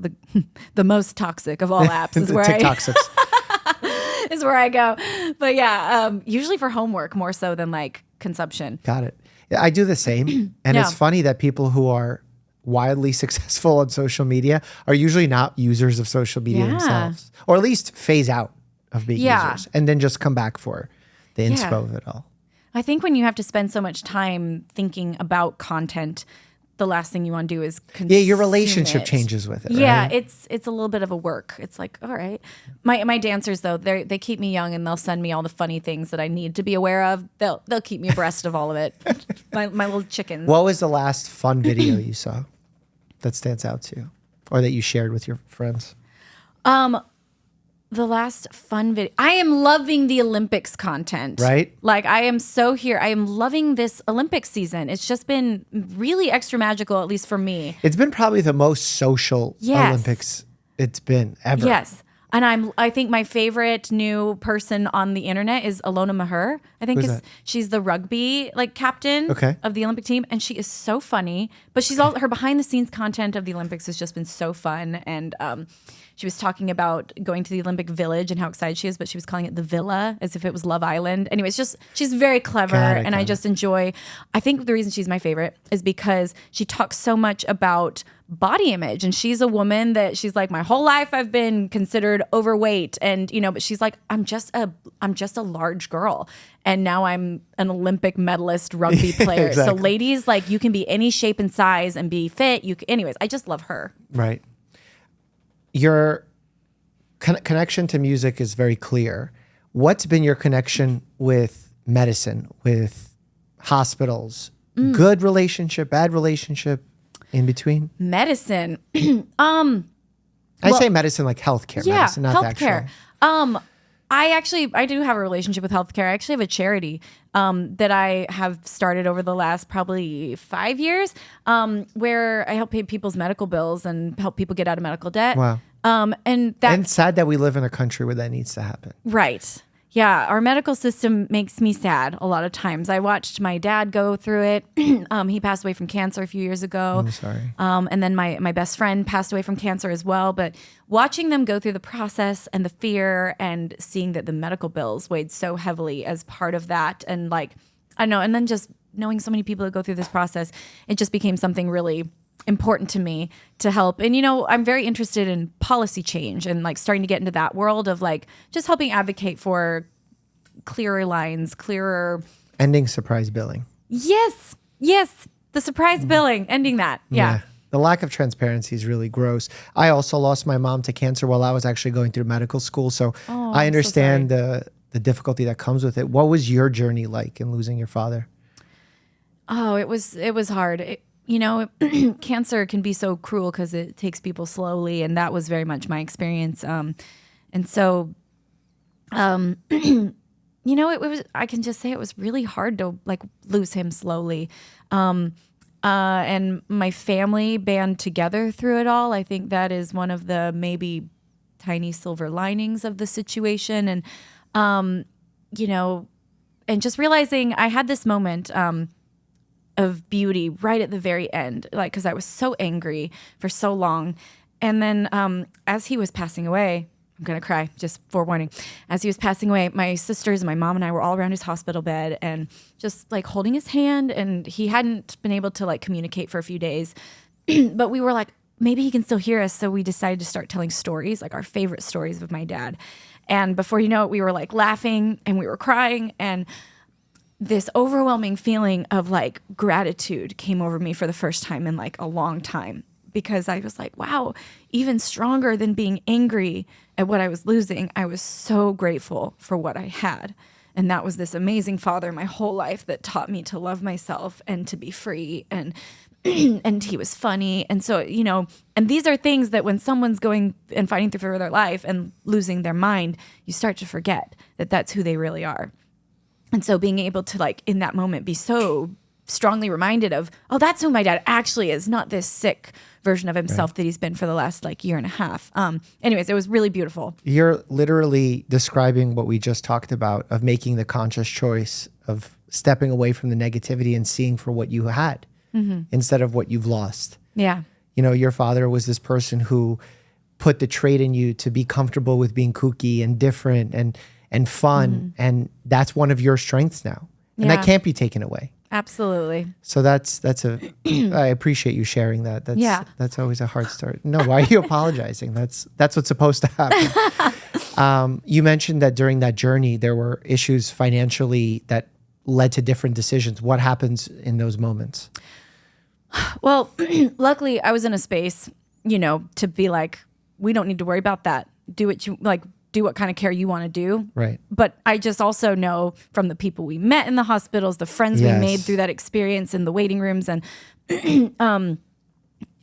the most toxic of all apps is where TikTok is where I go. But yeah, usually for homework more so than like consumption. Got it. Yeah, I do the same. And it's funny that people who are wildly successful on social media are usually not users of social media themselves, or at least phase out of being users and then just come back for the inspo of it all. I think when you have to spend so much time thinking about content, the last thing you want to do is consume your relationship it. changes with it. Yeah, right? it's a little bit of a work. It's like, all right. My dancers though, they keep me young and they'll send me all the funny things that I need to be aware of. They'll keep me abreast of all of it. my little chickens. What was the last fun video you saw that stands out to you, or that you shared with your friends? The last fun video. I am loving the Olympics content. Right? Like I am so here. I am loving this Olympics season. It's just been really extra magical, at least for me. It's been probably the most social Yes. Olympics it's been ever. Yes. And I think my favorite new person on the internet is Alona Maher. I think Who's that? she's the rugby like captain of the Olympic team, and she is so funny. But she's all her behind the scenes content of the Olympics has just been so fun. And she was talking about going to the Olympic Village and how excited she is, but she was calling it the Villa as if it was Love Island. Anyways, she's very clever, and I just enjoy. I think the reason she's my favorite is because she talks so much about body image, and she's a woman that she's like, my whole life I've been considered overweight, and but she's like, I'm just a large girl, and now I'm an Olympic medalist rugby player. Exactly. So ladies, like, you can be any shape and size and be fit. Anyways, I just love her. Right. Your connection to music is very clear. What's been your connection with medicine, with hospitals? Good relationship, bad relationship, in between? Medicine. I say medicine like healthcare medicine, not healthcare. actual. I do have a relationship with healthcare. I actually have a charity that I have started over the last probably 5 years, where I help pay people's medical bills and help people get out of medical debt. Wow. And it's sad that we live in a country where that needs to happen. Right. Yeah, our medical system makes me sad a lot of times. I watched my dad go through it. He passed away from cancer a few years ago. I'm sorry. And then my best friend passed away from cancer as well. But watching them go through the process and the fear and seeing that the medical bills weighed so heavily as part of that, and like, I don't know, and then just knowing so many people that go through this process, it just became something really important to me to help. And I'm very interested in policy change and like starting to get into that world of like just helping advocate for clearer lines, clearer ending surprise billing. Yes, the surprise billing, ending that. Yeah. The lack of transparency is really gross. I also lost my mom to cancer while I was actually going through medical school, so I understand the difficulty that comes with it. What was your journey like in losing your father? Oh, it was hard. Cancer can be so cruel because it takes people slowly, and that was very much my experience. And so, it was. I can just say it was really hard to like lose him slowly. And my family band together through it all. I think that is one of the maybe tiny silver linings of the situation. And and just realizing I had this moment of beauty right at the very end, like, because I was so angry for so long. And then as he was passing away, I'm going to cry, just forewarning. As he was passing away, my sisters and my mom and I were all around his hospital bed and just like holding his hand. And he hadn't been able to like communicate for a few days. But we were like, maybe he can still hear us. So we decided to start telling stories, like our favorite stories of my dad. And before you know it, we were like laughing and we were crying. And this overwhelming feeling of like gratitude came over me for the first time in like a long time. because I was like, wow, even stronger than being angry at what I was losing, I was so grateful for what I had. And that was this amazing father my whole life that taught me to love myself and to be free, and and he was funny. And so, and these are things that when someone's going and fighting through for their life and losing their mind, you start to forget that that's who they really are. And so being able to, like, in that moment, be so strongly reminded of, oh, that's who my dad actually is, not this sick version of himself that he's been for the last year and a half. Anyways, it was really beautiful. You're literally describing what we just talked about, of making the conscious choice of stepping away from the negativity and seeing for what you had instead of what you've lost. Yeah. Your father was this person who put the trait in you to be comfortable with being kooky and different and fun. And that's one of your strengths now. And that can't be taken away. Absolutely. So I appreciate you sharing that. That's always a hard start. No, why are you apologizing? That's what's supposed to happen. You mentioned that during that journey, there were issues financially that led to different decisions. What happens in those moments? Well, luckily I was in a space, to be like, we don't need to worry about that. Do what you like. Do what kind of care you want to do. Right. But I just also know from the people we met in the hospitals, the friends we made through that experience in the waiting rooms. And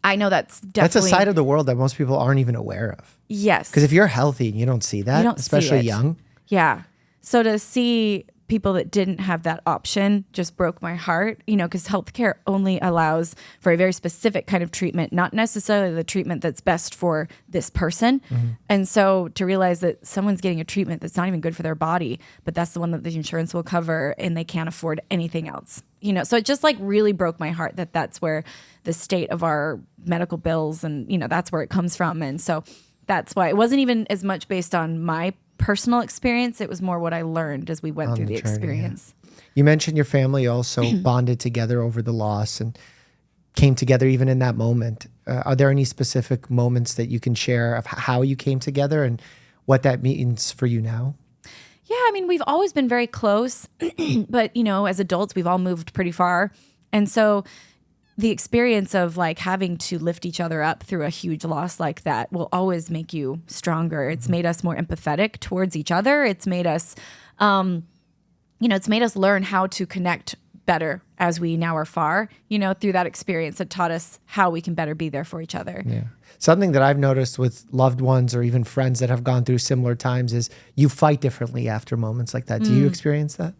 I know that's definitely... That's a side of the world that most people aren't even aware of. Yes. Because if you're healthy and you don't see that, especially young. Yeah. So to see people that didn't have that option just broke my heart, because healthcare only allows for a very specific kind of treatment, not necessarily the treatment that's best for this person. And so to realize that someone's getting a treatment that's not even good for their body, but that's the one that the insurance will cover and they can't afford anything else, so it just really broke my heart that that's where the state of our medical bills and, that's where it comes from. And so that's why it wasn't even as much based on my personal experience. It was more what I learned as we went through the experience. Yeah. You mentioned your family also bonded together over the loss and came together even in that moment. Are there any specific moments that you can share of how you came together and what that means for you now? Yeah, I mean, we've always been very close, but as adults, we've all moved pretty far. And so the experience of having to lift each other up through a huge loss like that will always make you stronger. It's made us more empathetic towards each other. It's made us, it's made us learn how to connect better as we now are far, through that experience. It taught us how we can better be there for each other. Yeah. Something that I've noticed with loved ones or even friends that have gone through similar times is you fight differently after moments like that. Do you experience that?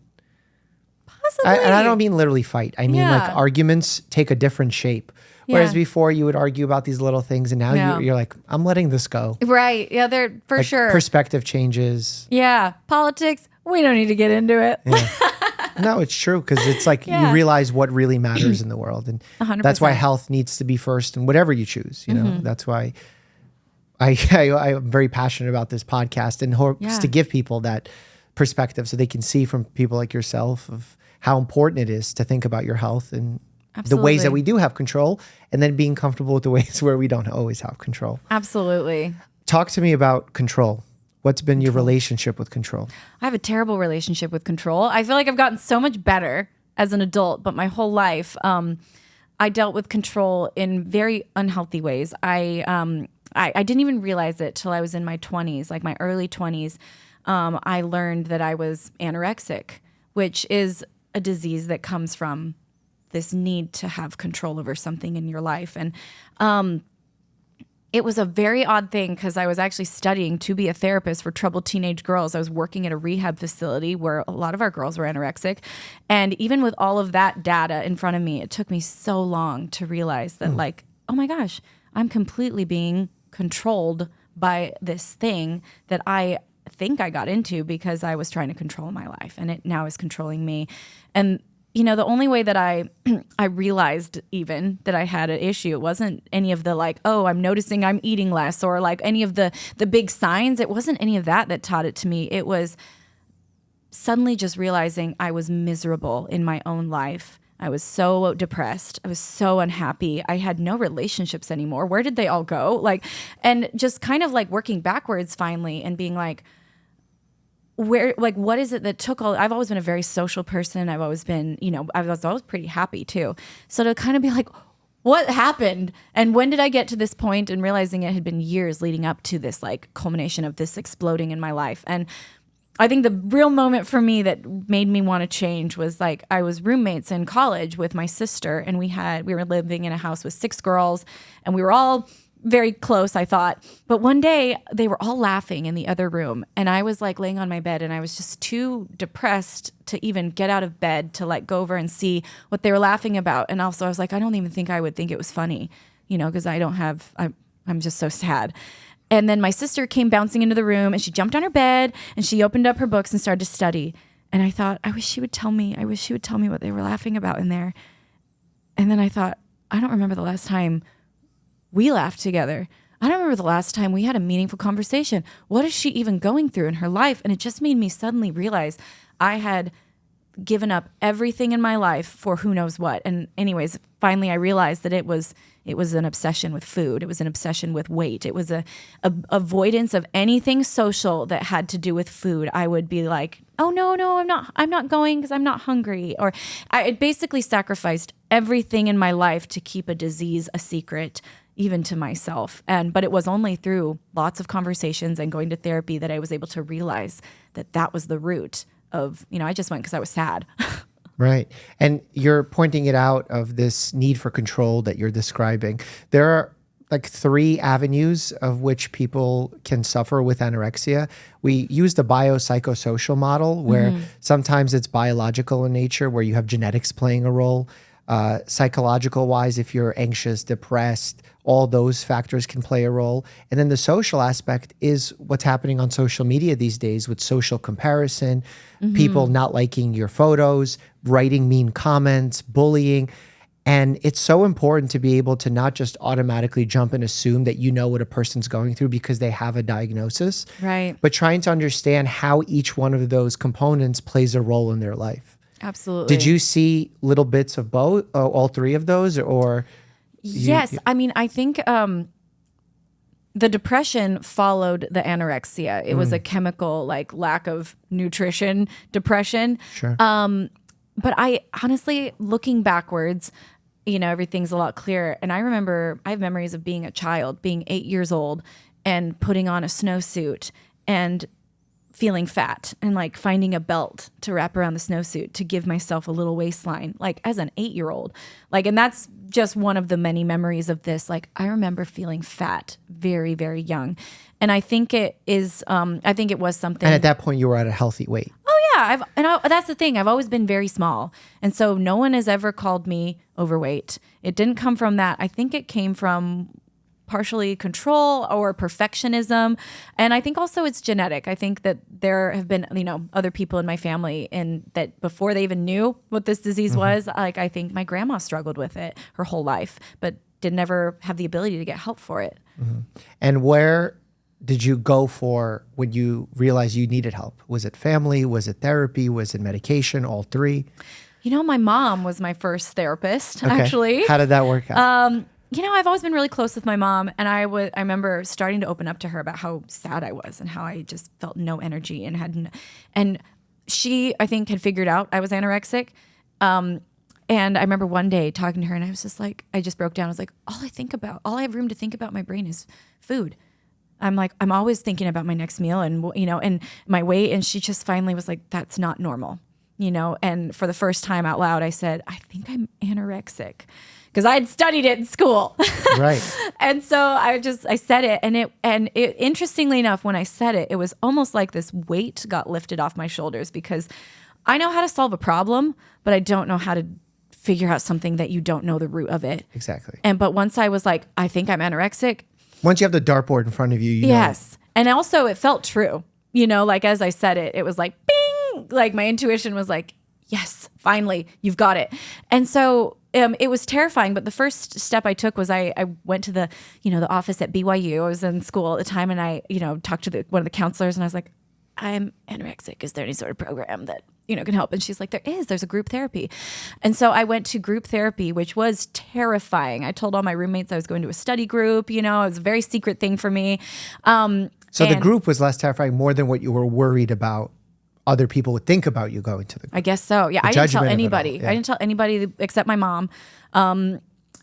And I don't mean literally fight. I mean arguments take a different shape. Whereas before you would argue about these little things and now you're like, I'm letting this go. Right. Yeah, they're for sure. Perspective changes. Yeah. Politics, we don't need to get into it. Yeah. No, it's true because it's you realize what really matters in the world. And 100%. That's why health needs to be first in whatever you choose. That's why I'm very passionate about this podcast and hopes to give people that perspective so they can see from people like yourself of how important it is to think about your health and the ways that we do have control, and then being comfortable with the ways where we don't always have control. Absolutely. Talk to me about control. What's been your relationship with control? I have a terrible relationship with control. I feel like I've gotten so much better as an adult, but my whole life, I dealt with control in very unhealthy ways. I didn't even realize it till I was in my 20s, my early 20s. I learned that I was anorexic, which is a disease that comes from this need to have control over something in your life. And it was a very odd thing because I was actually studying to be a therapist for troubled teenage girls. I was working at a rehab facility where a lot of our girls were anorexic. And even with all of that data in front of me, it took me so long to realize that oh my gosh, I'm completely being controlled by this thing that I think I got into because I was trying to control my life, and it now is controlling me. And the only way that I realized even that I had an issue, it wasn't any of the I'm noticing I'm eating less or any of the big signs. It wasn't any of that taught it to me. It was suddenly just realizing I was miserable in my own life. I was so depressed. I was so unhappy. I had no relationships anymore. Where did they all go? And just kind of working backwards finally and being where, what is it that took all, I've always been a very social person. I've always been, I was always pretty happy too. So to kind of be what happened? And when did I get to this point and realizing it had been years leading up to this like culmination of this exploding in my life? And I think the real moment for me that made me want to change was like I was roommates in college with my sister, and we were living in a house with 6 girls, and we were all very close, I thought. But one day they were all laughing in the other room, and I was like laying on my bed, and I was just too depressed to even get out of bed to like go over and see what they were laughing about. And also I was like, I don't even think I would think it was funny, because I'm just so sad. And then my sister came bouncing into the room, and she jumped on her bed and she opened up her books and started to study. And I thought, I wish she would tell me what they were laughing about in there. And then I thought, I don't remember the last time we laughed together. I don't remember the last time we had a meaningful conversation. What is she even going through in her life? And it just made me suddenly realize I had given up everything in my life for who knows what. And anyways, finally I realized that it was an obsession with food. It was an obsession with weight. It was a avoidance of anything social that had to do with food. I would be like, oh no, I'm not going because I'm not hungry. Or I basically sacrificed everything in my life to keep a disease a secret, even to myself. But it was only through lots of conversations and going to therapy that I was able to realize that was the root of, I just went because I was sad. Right. And you're pointing it out of this need for control that you're describing. There are like 3 avenues of which people can suffer with anorexia. We use the biopsychosocial model where sometimes it's biological in nature, where you have genetics playing a role. Psychological wise, if you're anxious, depressed, all those factors can play a role. And then the social aspect is what's happening on social media these days with social comparison, people not liking your photos, writing mean comments, bullying. And it's so important to be able to not just automatically jump and assume that you know what a person's going through because they have a diagnosis, right? But trying to understand how each one of those components plays a role in their life. Absolutely. Did you see little bits of both, all 3 of those, or? Yes. I mean, I think the depression followed the anorexia. It was a chemical, like lack of nutrition depression. Sure. But I honestly, looking backwards, everything's a lot clearer. And I remember, I have memories of being a child, being 8 years old and putting on a snowsuit and feeling fat and like finding a belt to wrap around the snowsuit to give myself a little waistline, like as an 8-year-old. Like, and that's just one of the many memories of this. Like, I remember feeling fat very, very young. And I think it was something. And at that point you were at a healthy weight. Oh yeah. That's the thing. I've always been very small. And so no one has ever called me overweight. It didn't come from that. I think it came from partially control or perfectionism. And I think also it's genetic. I think that there have been, other people in my family and that before they even knew what this disease was, like I think my grandma struggled with it her whole life, but did never have the ability to get help for it. And where did you go for when you realized you needed help? Was it family? Was it therapy? Was it medication? All 3? My mom was my first therapist, actually. How did that work out? I've always been really close with my mom, and I remember starting to open up to her about how sad I was and how I just felt no energy and she, I think, had figured out I was anorexic. And I remember one day talking to her, and I was just like, I just broke down. I was like, all I have room to think about in my brain is food. I'm like, I'm always thinking about my next meal and my weight. And she just finally was like, that's not normal, And for the first time out loud, I said, I think I'm anorexic. Because I had studied it in school. Right. And so I said it. And it, interestingly enough, when I said it, it was almost like this weight got lifted off my shoulders because I know how to solve a problem, but I don't know how to figure out something that you don't know the root of it. Exactly. But once I was like, I think I'm anorexic. Once you have the dartboard in front of you, yes. And also it felt true. Like as I said it, it was like, bing, like my intuition was like, yes, finally, you've got it. And so it was terrifying, but the first step I took was I went to the office at BYU. I was in school at the time, and I talked to one of the counselors, and I was like, I'm anorexic. Is there any sort of program that can help? And she's like, there's a group therapy. And so I went to group therapy, which was terrifying. I told all my roommates I was going to a study group. It was a very secret thing for me. So the group was less terrifying more than what you were worried about other people would think about you going to the group. I guess so. Yeah, I didn't tell anybody. Yeah. I didn't tell anybody except my mom.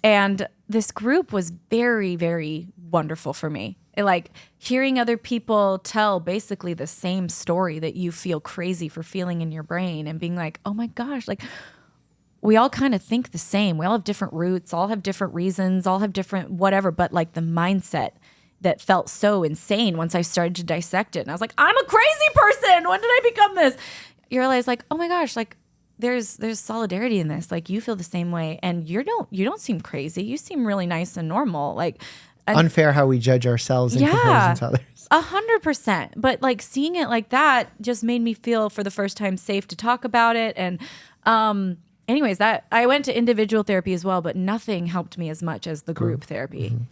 And this group was very, very wonderful for me. Like hearing other people tell basically the same story that you feel crazy for feeling in your brain and being like, oh my gosh, like we all kind of think the same. We all have different roots, all have different reasons, all have different whatever, but like the mindset that felt so insane once I started to dissect it. And I was like, I'm a crazy person. When did I become this? You realize like, oh my gosh, like there's solidarity in this. Like you feel the same way and you don't seem crazy. You seem really nice and normal. Like unfair how we judge ourselves in comparison to others. 100%. But like seeing it like that just made me feel for the first time safe to talk about it. And anyways, that I went to individual therapy as well, but nothing helped me as much as the group therapy. Mm-hmm.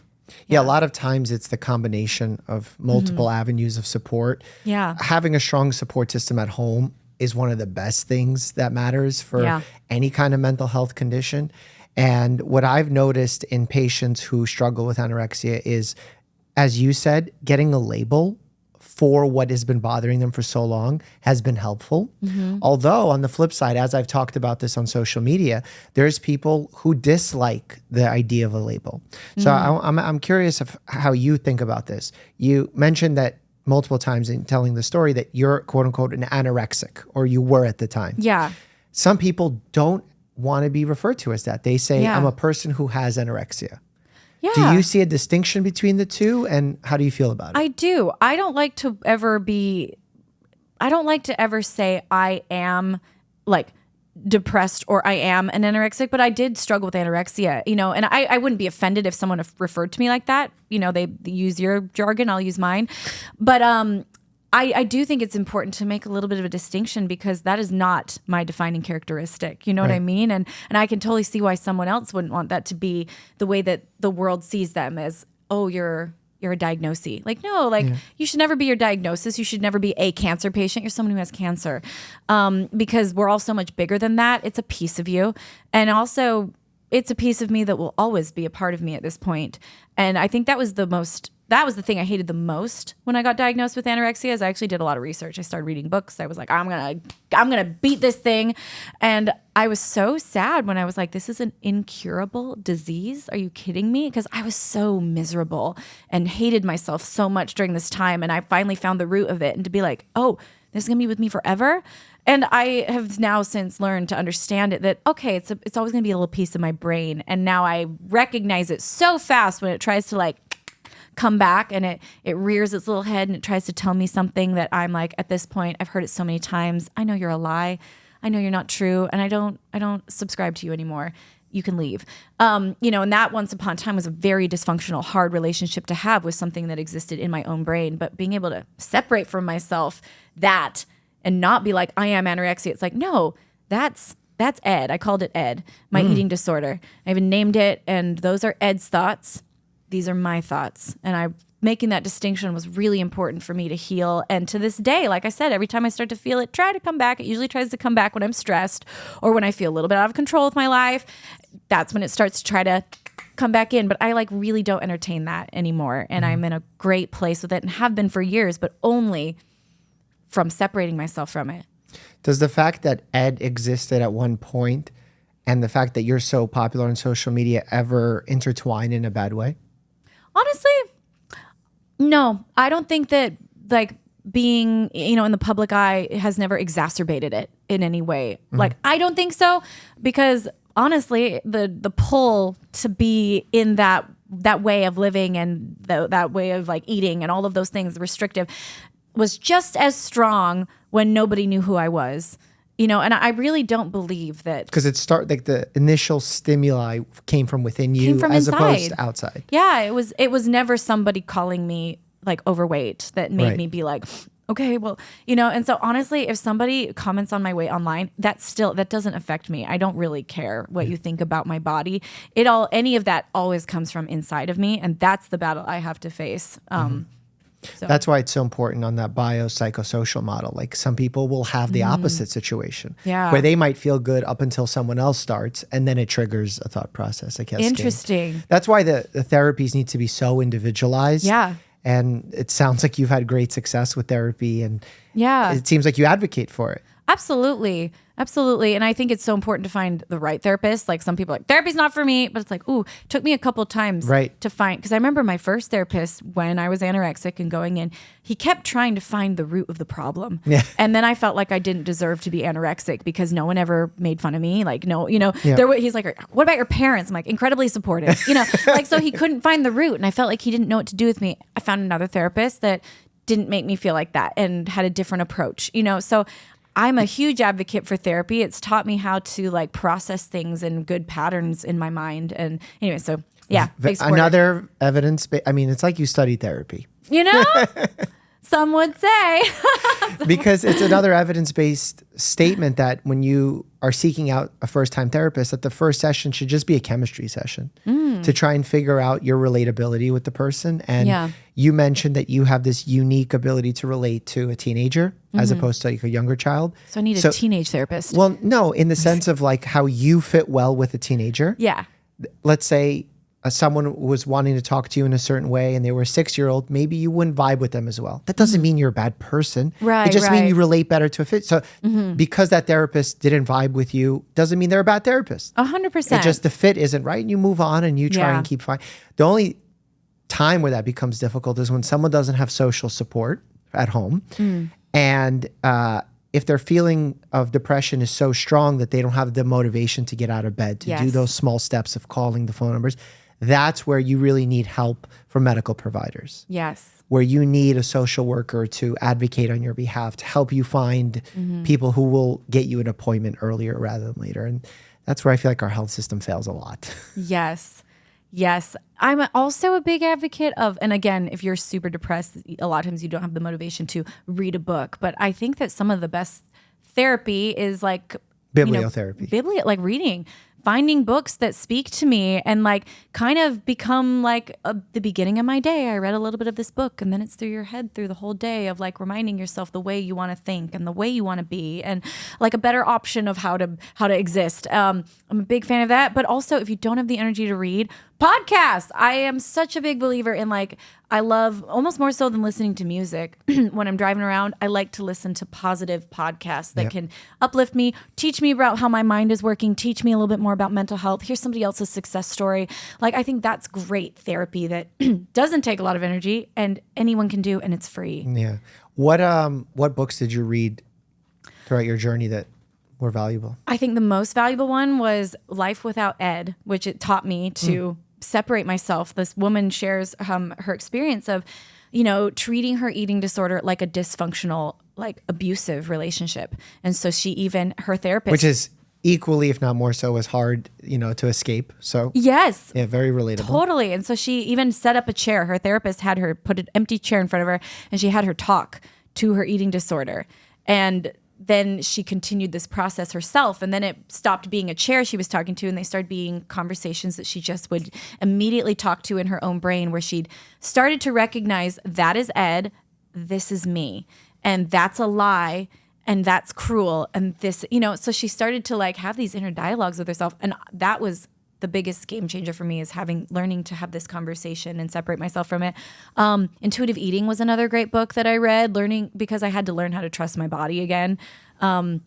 Yeah, a lot of times it's the combination of multiple avenues of support. Yeah. Having a strong support system at home is one of the best things that matters for any kind of mental health condition. And what I've noticed in patients who struggle with anorexia is, as you said, getting a label for what has been bothering them for so long has been helpful. Although on the flip side, as I've talked about this on social media, there's people who dislike the idea of a label. So I'm curious of how you think about this. You mentioned that multiple times in telling the story that you're quote unquote an anorexic, or you were at the time. Yeah. Some people don't want to be referred to as that. They say, I'm a person who has anorexia. Yeah. Do you see a distinction between the two, and how do you feel about it? I do. I don't like to ever say I am like depressed or I am an anorexic, but I did struggle with anorexia, you know, and I wouldn't be offended if someone referred to me like that. You know, they use your jargon, I'll use mine. But I do think it's important to make a little bit of a distinction because that is not my defining characteristic. You know what I mean? And I can totally see why someone else wouldn't want that to be the way that the world sees them as, oh, you're a diagnosee. Like, no, like you should never be your diagnosis. You should never be a cancer patient. You're someone who has cancer. Because we're all so much bigger than that. It's a piece of you. And also it's a piece of me that will always be a part of me at this point. And I think that was the thing I hated the most when I got diagnosed with anorexia. Is I actually did a lot of research. I started reading books. I was like, I'm gonna beat this thing. And I was so sad when I was like, this is an incurable disease. Are you kidding me? Because I was so miserable and hated myself so much during this time. And I finally found the root of it. And to be like, oh, this is gonna be with me forever. And I have now since learned to understand it that, okay, it's always gonna be a little piece of my brain. And now I recognize it so fast when it tries to like come back and it rears its little head and it tries to tell me something that I'm like, at this point, I've heard it so many times. I know you're a lie. I know you're not true. And I don't subscribe to you anymore. You can leave. You know, and that once upon a time was a very dysfunctional, hard relationship to have with something that existed in my own brain. But being able to separate from myself that and not be like, I am anorexia. It's like, no, that's Ed. I called it Ed, my eating disorder. I even named it. And those are Ed's thoughts. These are my thoughts. And making that distinction was really important for me to heal. And to this day, like I said, every time I start to feel it try to come back, it usually tries to come back when I'm stressed or when I feel a little bit out of control with my life. That's when it starts to try to come back in. But I like really don't entertain that anymore. And I'm in a great place with it and have been for years, but only from separating myself from it. Does the fact that Ed existed at one point and the fact that you're so popular on social media ever intertwine in a bad way? Honestly, no. I don't think that like being, you know, in the public eye has never exacerbated it in any way. Like, I don't think so, because honestly, the pull to be in that way of living and that way of like eating and all of those things restrictive was just as strong when nobody knew who I was. You know, and I really don't believe that. Because like the initial stimuli came from within you as inside. Opposed to outside. Yeah, it was never somebody calling me like overweight that made me be like, okay, well, you know. And so honestly, if somebody comments on my weight online, that doesn't affect me. I don't really care what you think about my body. Any of that always comes from inside of me, and that's the battle I have to face. So. That's why it's so important on that biopsychosocial model. Like some people will have the opposite situation where they might feel good up until someone else starts, and then it triggers a thought process. I guess. Interesting. That's why the therapies need to be so individualized. Yeah. And it sounds like you've had great success with therapy, and it seems like you advocate for it. Absolutely. Absolutely. And I think it's so important to find the right therapist. Like some people are like, therapy's not for me, but it's like, ooh, took me a couple of times to find, because I remember my first therapist when I was anorexic and going in, he kept trying to find the root of the problem. Yeah. And then I felt like I didn't deserve to be anorexic because no one ever made fun of me. Like, no, he's like, what about your parents? I'm like, incredibly supportive, like, so he couldn't find the root. And I felt like he didn't know what to do with me. I found another therapist that didn't make me feel like that and had a different approach, so I'm a huge advocate for therapy. It's taught me how to like process things and good patterns in my mind. And anyway, so yeah. Another evidence. It's like you studied therapy. Some would say. Because it's another evidence-based statement that when you are seeking out a first-time therapist, that the first session should just be a chemistry session to try and figure out your relatability with the person. And you mentioned that you have this unique ability to relate to a teenager as opposed to like a younger child. So I need a teenage therapist. Well, no, in the sense of like how you fit well with a teenager. Yeah. Let's say someone was wanting to talk to you in a certain way and they were a 6-year-old, maybe you wouldn't vibe with them as well. That doesn't mean you're a bad person. Right. It just means you relate better to a fit. So because that therapist didn't vibe with you, doesn't mean they're a bad therapist. 100%. It just the fit isn't right and you move on and you try and keep fine. The only time where that becomes difficult is when someone doesn't have social support at home. And if their feeling of depression is so strong that they don't have the motivation to get out of bed, to do those small steps of calling the phone numbers, that's where you really need help from medical providers. Yes. Where you need a social worker to advocate on your behalf, to help you find people who will get you an appointment earlier rather than later. And that's where I feel like our health system fails a lot. Yes. Yes. I'm also a big advocate of, and again, if you're super depressed, a lot of times you don't have the motivation to read a book. But I think that some of the best therapy is like bibliotherapy. Like reading, finding books that speak to me and like kind of become like the beginning of my day. I read a little bit of this book and then it's through your head through the whole day of like reminding yourself the way you want to think and the way you want to be and like a better option of how to exist. I'm a big fan of that. But also if you don't have the energy to read, podcasts. I am such a big believer in like, I love almost more so than listening to music. When I'm driving around, I like to listen to positive podcasts that can uplift me, teach me about how my mind is working, teach me a little bit more about mental health. Here's somebody else's success story. Like, I think that's great therapy that doesn't take a lot of energy and anyone can do, and it's free. Yeah. What books did you read throughout your journey that were valuable? I think the most valuable one was Life Without Ed, which it taught me to separate myself. This woman shares her experience of, treating her eating disorder like a dysfunctional, like abusive relationship. And so her therapist, which is equally, if not more so, as hard, to escape. So yes, yeah, very relatable. Totally. And so she even set up a chair. Her therapist had her put an empty chair in front of her, and she had her talk to her eating disorder. And then she continued this process herself. And then it stopped being a chair she was talking to, and they started being conversations that she just would immediately talk to in her own brain, where she'd started to recognize that is Ed, this is me, and that's a lie, and that's cruel, and this, so she started to like have these inner dialogues with herself. And that was the biggest game changer for me, is learning to have this conversation and separate myself from it. Intuitive Eating was another great book that I read, because I had to learn how to trust my body again. I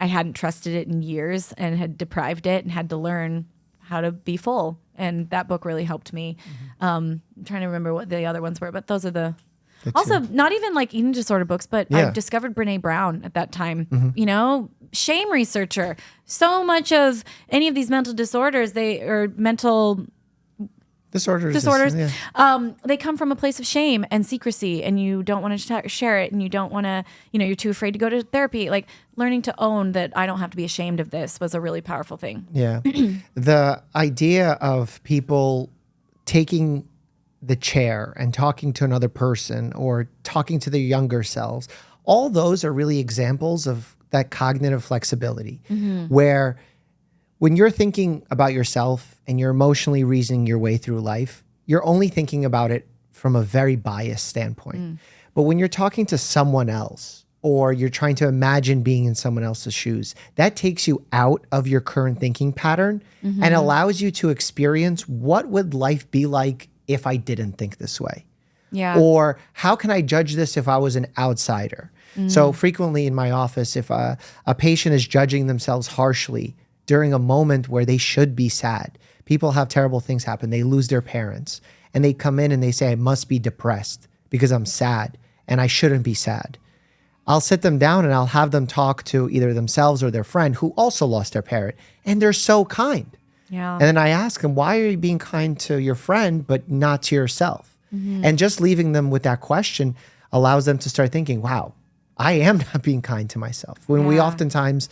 hadn't trusted it in years and had deprived it and had to learn how to be full. And that book really helped me. I'm trying to remember what the other ones were, but those are also not even like eating disorder books, but I discovered Brene Brown at that time, shame researcher. So much of any of these mental disorders, mental disorders, they come from a place of shame and secrecy, and you don't want to share it, and you don't want to, you're too afraid to go to therapy. Like, learning to own that I don't have to be ashamed of this was a really powerful thing. Yeah. The idea of people taking the chair and talking to another person or talking to their younger selves, all those are really examples of that cognitive flexibility, where when you're thinking about yourself and you're emotionally reasoning your way through life, you're only thinking about it from a very biased standpoint. But when you're talking to someone else, or you're trying to imagine being in someone else's shoes, that takes you out of your current thinking pattern and allows you to experience what would life be like if I didn't think this way. Yeah. Or how can I judge this if I was an outsider? So frequently in my office, if a patient is judging themselves harshly during a moment where they should be sad, people have terrible things happen. They lose their parents and they come in and they say, I must be depressed because I'm sad and I shouldn't be sad. I'll sit them down and I'll have them talk to either themselves or their friend who also lost their parent. And they're so kind. Yeah. And then I ask them, why are you being kind to your friend, but not to yourself? And just leaving them with that question allows them to start thinking, wow, I am not being kind to myself. When we oftentimes,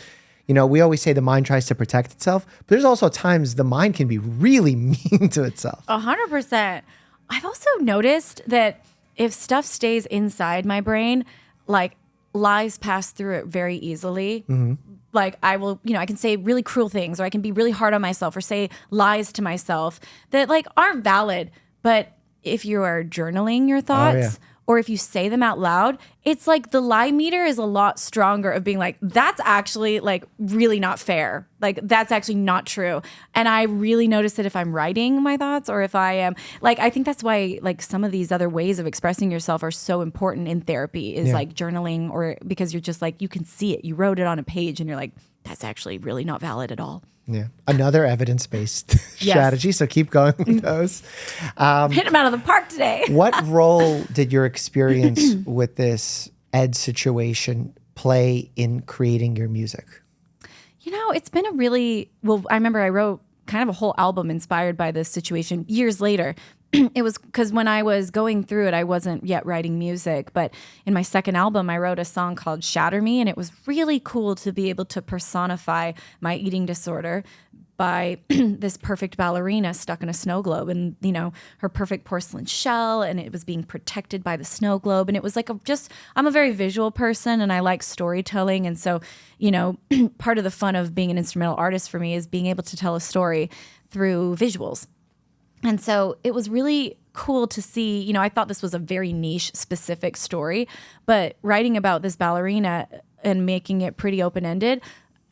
we always say the mind tries to protect itself, but there's also times the mind can be really mean to itself. 100%. I've also noticed that if stuff stays inside my brain, like lies pass through it very easily. Like I will, I can say really cruel things, or I can be really hard on myself or say lies to myself that like aren't valid. But if you are journaling your thoughts, or if you say them out loud, it's like the lie meter is a lot stronger of being like, that's actually like really not fair. Like that's actually not true. And I really notice it if I'm writing my thoughts or if I am like, I think that's why like some of these other ways of expressing yourself are so important in therapy is like journaling, or because you're just like, you can see it. You wrote it on a page and you're like, that's actually really not valid at all. Yeah. Another evidence-based strategy. So keep going with those. Hit them out of the park today. What role did your experience with this Ed situation play in creating your music? It's been I remember I wrote kind of a whole album inspired by this situation years later. It was because when I was going through it, I wasn't yet writing music. But in my second album, I wrote a song called Shatter Me. And it was really cool to be able to personify my eating disorder by this perfect ballerina stuck in a snow globe and, her perfect porcelain shell. And it was being protected by the snow globe. And it was like I'm a very visual person and I like storytelling. And so, part of the fun of being an instrumental artist for me is being able to tell a story through visuals. And so it was really cool to see, I thought this was a very niche specific story, but writing about this ballerina and making it pretty open-ended,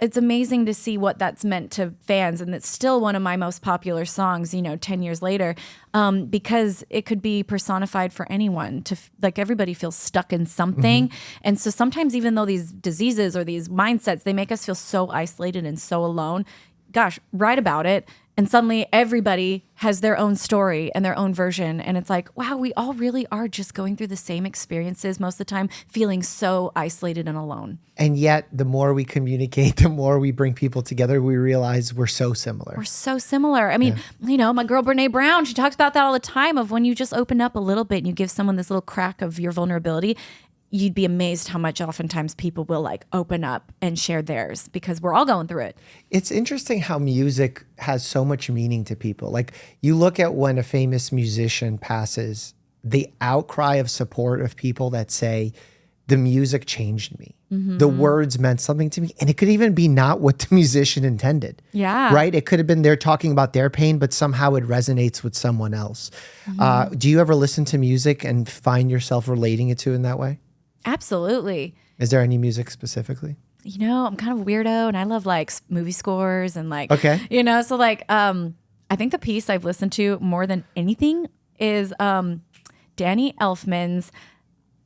it's amazing to see what that's meant to fans. And it's still one of my most popular songs, 10 years later, because it could be personified for anyone like everybody feels stuck in something. And so sometimes even though these diseases or these mindsets, they make us feel so isolated and so alone, gosh, write about it. And suddenly everybody has their own story and their own version. And it's like, wow, we all really are just going through the same experiences most of the time, feeling so isolated and alone. And yet the more we communicate, the more we bring people together, we realize we're so similar. We're so similar. I mean, my girl Brene Brown, she talks about that all the time of when you just open up a little bit and you give someone this little crack of your vulnerability, you'd be amazed how much oftentimes people will like open up and share theirs because we're all going through it. It's interesting how music has so much meaning to people. Like you look at when a famous musician passes, the outcry of support of people that say, the music changed me. The words meant something to me. And it could even be not what the musician intended. Yeah. Right? It could have been they're talking about their pain, but somehow it resonates with someone else. Do you ever listen to music and find yourself relating it to in that way? Absolutely. Is there any music specifically? I'm kind of a weirdo and I love like movie scores and like, okay. So like, I think the piece I've listened to more than anything is Danny Elfman's,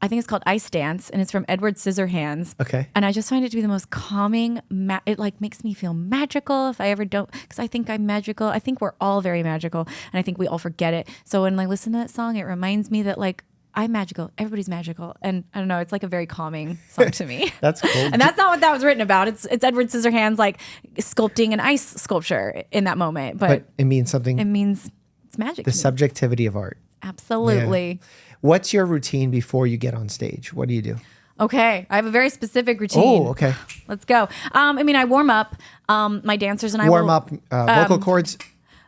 I think it's called Ice Dance, and it's from Edward Scissorhands. Okay. And I just find it to be the most calming. It like makes me feel magical if I ever don't, because I think I'm magical. I think we're all very magical, and I think we all forget it. So when I listen to that song, it reminds me that like I'm magical. Everybody's magical, and I don't know. It's like a very calming song to me. That's cool. And that's not what that was written about. It's Edward Scissorhands like sculpting an ice sculpture in that moment, but it means something. It means it's magic. The subjectivity of art. Absolutely. Yeah. What's your routine before you get on stage? What do you do? Okay. I have a very specific routine. Oh, okay. Let's go. I warm up. My dancers and I warm up vocal cords,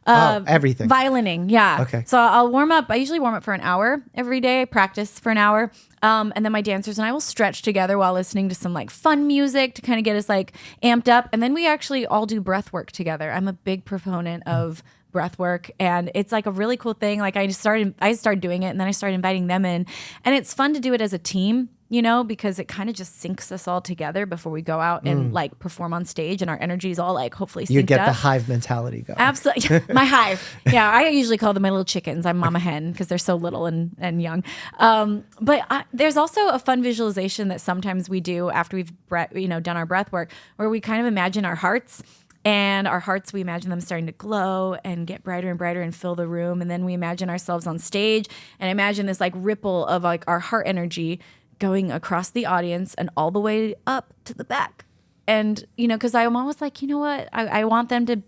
everything. Violining, yeah. Okay. So I'll warm up. I usually warm up for an hour every day, practice for an hour. And then my dancers and I will stretch together while listening to some like fun music to kind of get us like amped up. And then we actually all do breath work together. I'm a big proponent of breath work, and it's like a really cool thing. Like I started doing it, and then I started inviting them in, and it's fun to do it as a team because it kind of just syncs us all together before we go out and like perform on stage, and our energy is all like hopefully synced You get up. the hive mentality going. Absolutely. My hive. Yeah, I usually call them my little chickens. I'm mama hen because they're so little and young. But there's also a fun visualization that sometimes we do after we've done our breath work, where we kind of imagine our hearts. And our hearts, we imagine them starting to glow and get brighter and brighter and fill the room. And then we imagine ourselves on stage and imagine this like ripple of like our heart energy going across the audience and all the way up to the back. And, because I'm always like, you know what? I want them to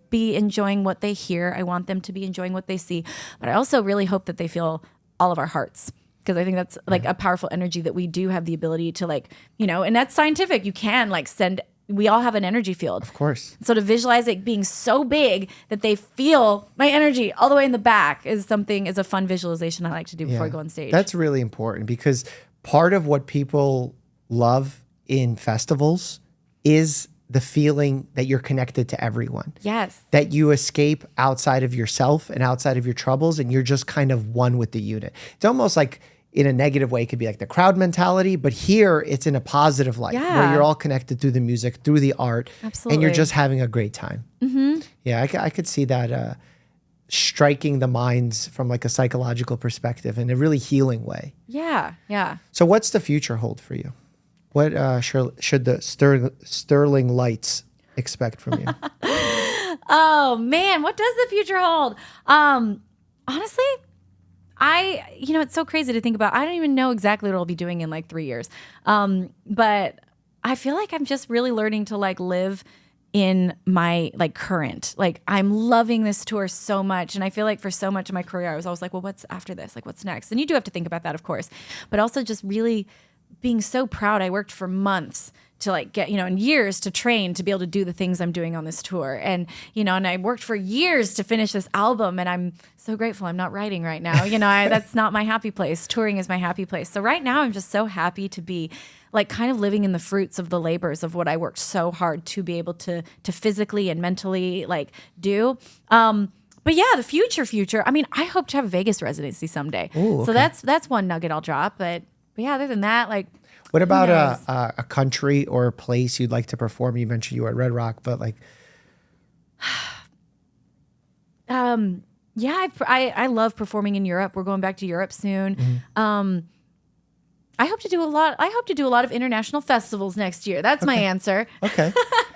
be enjoying what they hear. I want them to be enjoying what they see. But I also really hope that they feel all of our hearts. Because I think that's like a powerful energy that we do have the ability to like, and that's scientific. You can like we all have an energy field. Of course. So to visualize it being so big that they feel my energy all the way in the back is a fun visualization I like to do before I go on stage. That's really important, because part of what people love in festivals is the feeling that you're connected to everyone. Yes. That you escape outside of yourself and outside of your troubles, and you're just kind of one with the unit. It's almost like, in a negative way, it could be like the crowd mentality, but here it's in a positive light where you're all connected through the music, through the art, and you're just having a great time. Mm-hmm. Yeah, I could see that striking the minds from like a psychological perspective in a really healing way. Yeah, yeah. So what's the future hold for you? What should the Stirling Lights expect from you? Oh man, what does the future hold? Honestly, it's so crazy to think about. I don't even know exactly what I'll be doing in like 3 years. But I feel like I'm just really learning to like live in my like current. Like I'm loving this tour so much. And I feel like for so much of my career, I was always like, well, what's after this? Like what's next? And you do have to think about that, of course. But also just really being so proud. I worked for months to like get, and years to train to be able to do the things I'm doing on this tour. And, and I worked for years to finish this album, and I'm so grateful I'm not writing right now. That's not my happy place. Touring is my happy place. So right now I'm just so happy to be like kind of living in the fruits of the labors of what I worked so hard to be able to physically and mentally like do. But yeah, the future. I mean, I hope to have a Vegas residency someday. Ooh, okay. So that's one nugget I'll drop. But yeah, other than that, like, what about a country or a place you'd like to perform? You mentioned you were at Red Rock, but like, yeah, I love performing in Europe. We're going back to Europe soon. Mm-hmm. I hope to do a lot of international festivals next year. That's my answer. Okay.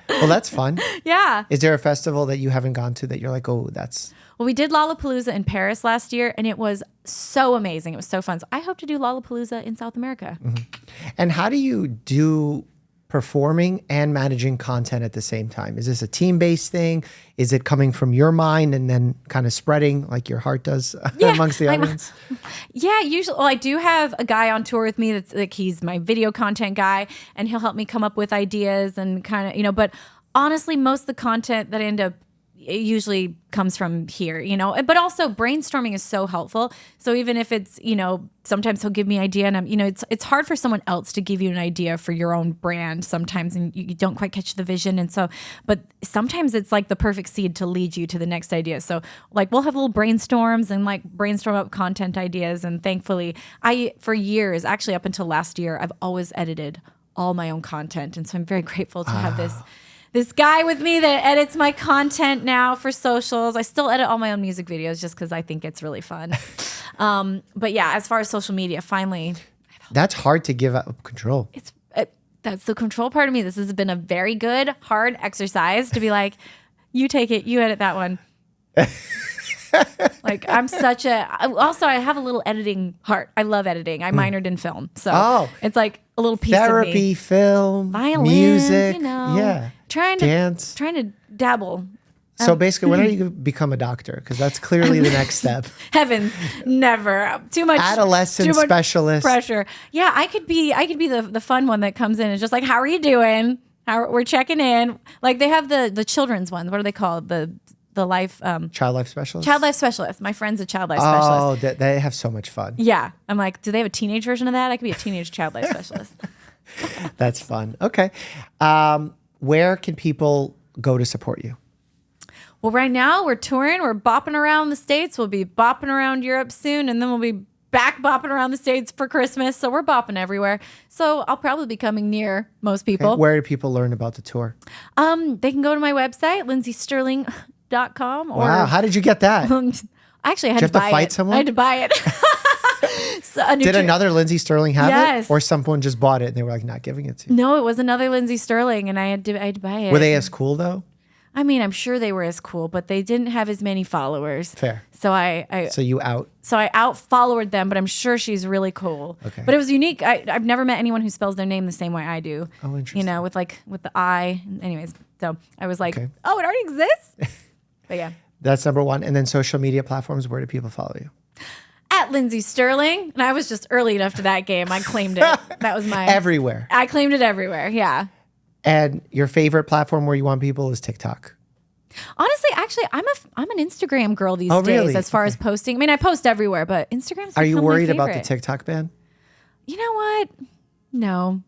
Well, that's fun. Yeah. Is there a festival that you haven't gone to that you're like, oh, that's... Well, we did Lollapalooza in Paris last year, and it was so amazing. It was so fun. So I hope to do Lollapalooza in South America. Mm-hmm. And how do you do performing and managing content at the same time? Is this a team-based thing? Is it coming from your mind and then kind of spreading like your heart does amongst the audience? Yeah, usually. Well, I do have a guy on tour with me that's like, he's my video content guy, and he'll help me come up with ideas and kind of, but honestly, most of the content that I end up it usually comes from here, but also brainstorming is so helpful. So even if it's, sometimes he'll give me an idea and it's hard for someone else to give you an idea for your own brand sometimes, and you don't quite catch the vision. And so, but sometimes it's like the perfect seed to lead you to the next idea. So like we'll have little brainstorms and like brainstorm up content ideas. And thankfully for years, actually up until last year, I've always edited all my own content. And so I'm very grateful to have this guy with me that edits my content now for socials. I still edit all my own music videos just because I think it's really fun. But yeah, as far as social media, finally. That's hard to give up control. That's the control part of me. This has been a very good, hard exercise to be like, you take it, you edit that one. Like also I have a little editing heart. I love editing. I minored in film. So it's like a little piece of me. Therapy, film, violin, music, trying to dabble. So basically, when are you going to become a doctor? Because that's clearly the next step. Heavens, never. Too much adolescent specialist pressure. Yeah, I could be the fun one that comes in and just like, how are you doing? We're checking in. Like they have the children's ones. What are they called? The life child life specialist. Child life specialist. My friend's a child life specialist. Oh, they have so much fun. Yeah, I'm like, do they have a teenage version of that? I could be a teenage child life specialist. That's fun. Okay, where can people go to support you? Well, right now we're touring. We're bopping around the States. We'll be bopping around Europe soon, and then we'll be back bopping around the States for Christmas. So we're bopping everywhere. So I'll probably be coming near most people. Where do people learn about the tour? They can go to my website, lindseystirling.com. Wow, how did you get that? Actually, I had Did you to have to buy fight it. someone? I had to buy it. So Did another Lindsey Stirling have Yes. it? Or someone just bought it and they were like, not giving it to you? No, it was another Lindsey Stirling, and I had to buy it. Were they as cool though? I mean, I'm sure they were as cool, but they didn't have as many followers. Fair. So I So you out. out-followed them, but I'm sure she's really cool. Okay. But it was unique. I've never met anyone who spells their name the same way I do. Oh, interesting. You know, with the I. Anyways, so I was like, Okay. oh, it already exists? But yeah. That's number one. And then social media platforms, where do people follow you? At Lindsey Stirling. And I was just early enough to that game. I claimed it. That was my... Everywhere. I claimed it everywhere, yeah. And your favorite platform where you want people is TikTok. Honestly, actually, I'm an Instagram girl these Oh, days really? as far as posting. I mean, I post everywhere, but Instagram's Are you become my worried about the favorite. TikTok ban? You know what? No.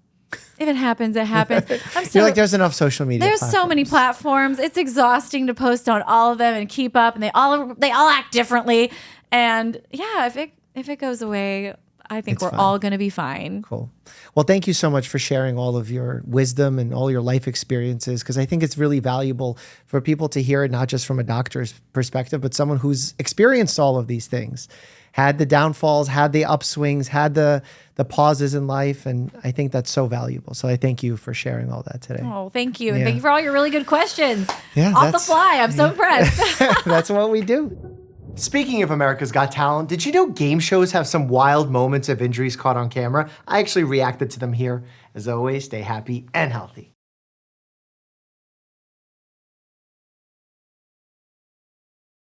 If it happens, it happens. You're like, there's enough social media There's so many platforms. It's exhausting to post on all of them and keep up, and they all act differently. And yeah, if it goes away, I think It's we're fine. all going to be fine. Cool. Well, thank you so much for sharing all of your wisdom and all your life experiences, because I think it's really valuable for people to hear it, not just from a doctor's perspective, but someone who's experienced all of these things, had the downfalls, had the upswings, had the pauses in life. And I think that's so valuable. So I thank you for sharing all that today. Oh, thank you. And Yeah. thank you for all your really good questions. Yeah, Off the that's- fly. I'm so impressed. That's what we do. Speaking of America's Got Talent, did you know game shows have some wild moments of injuries caught on camera? I actually reacted to them here. As always, stay happy and healthy.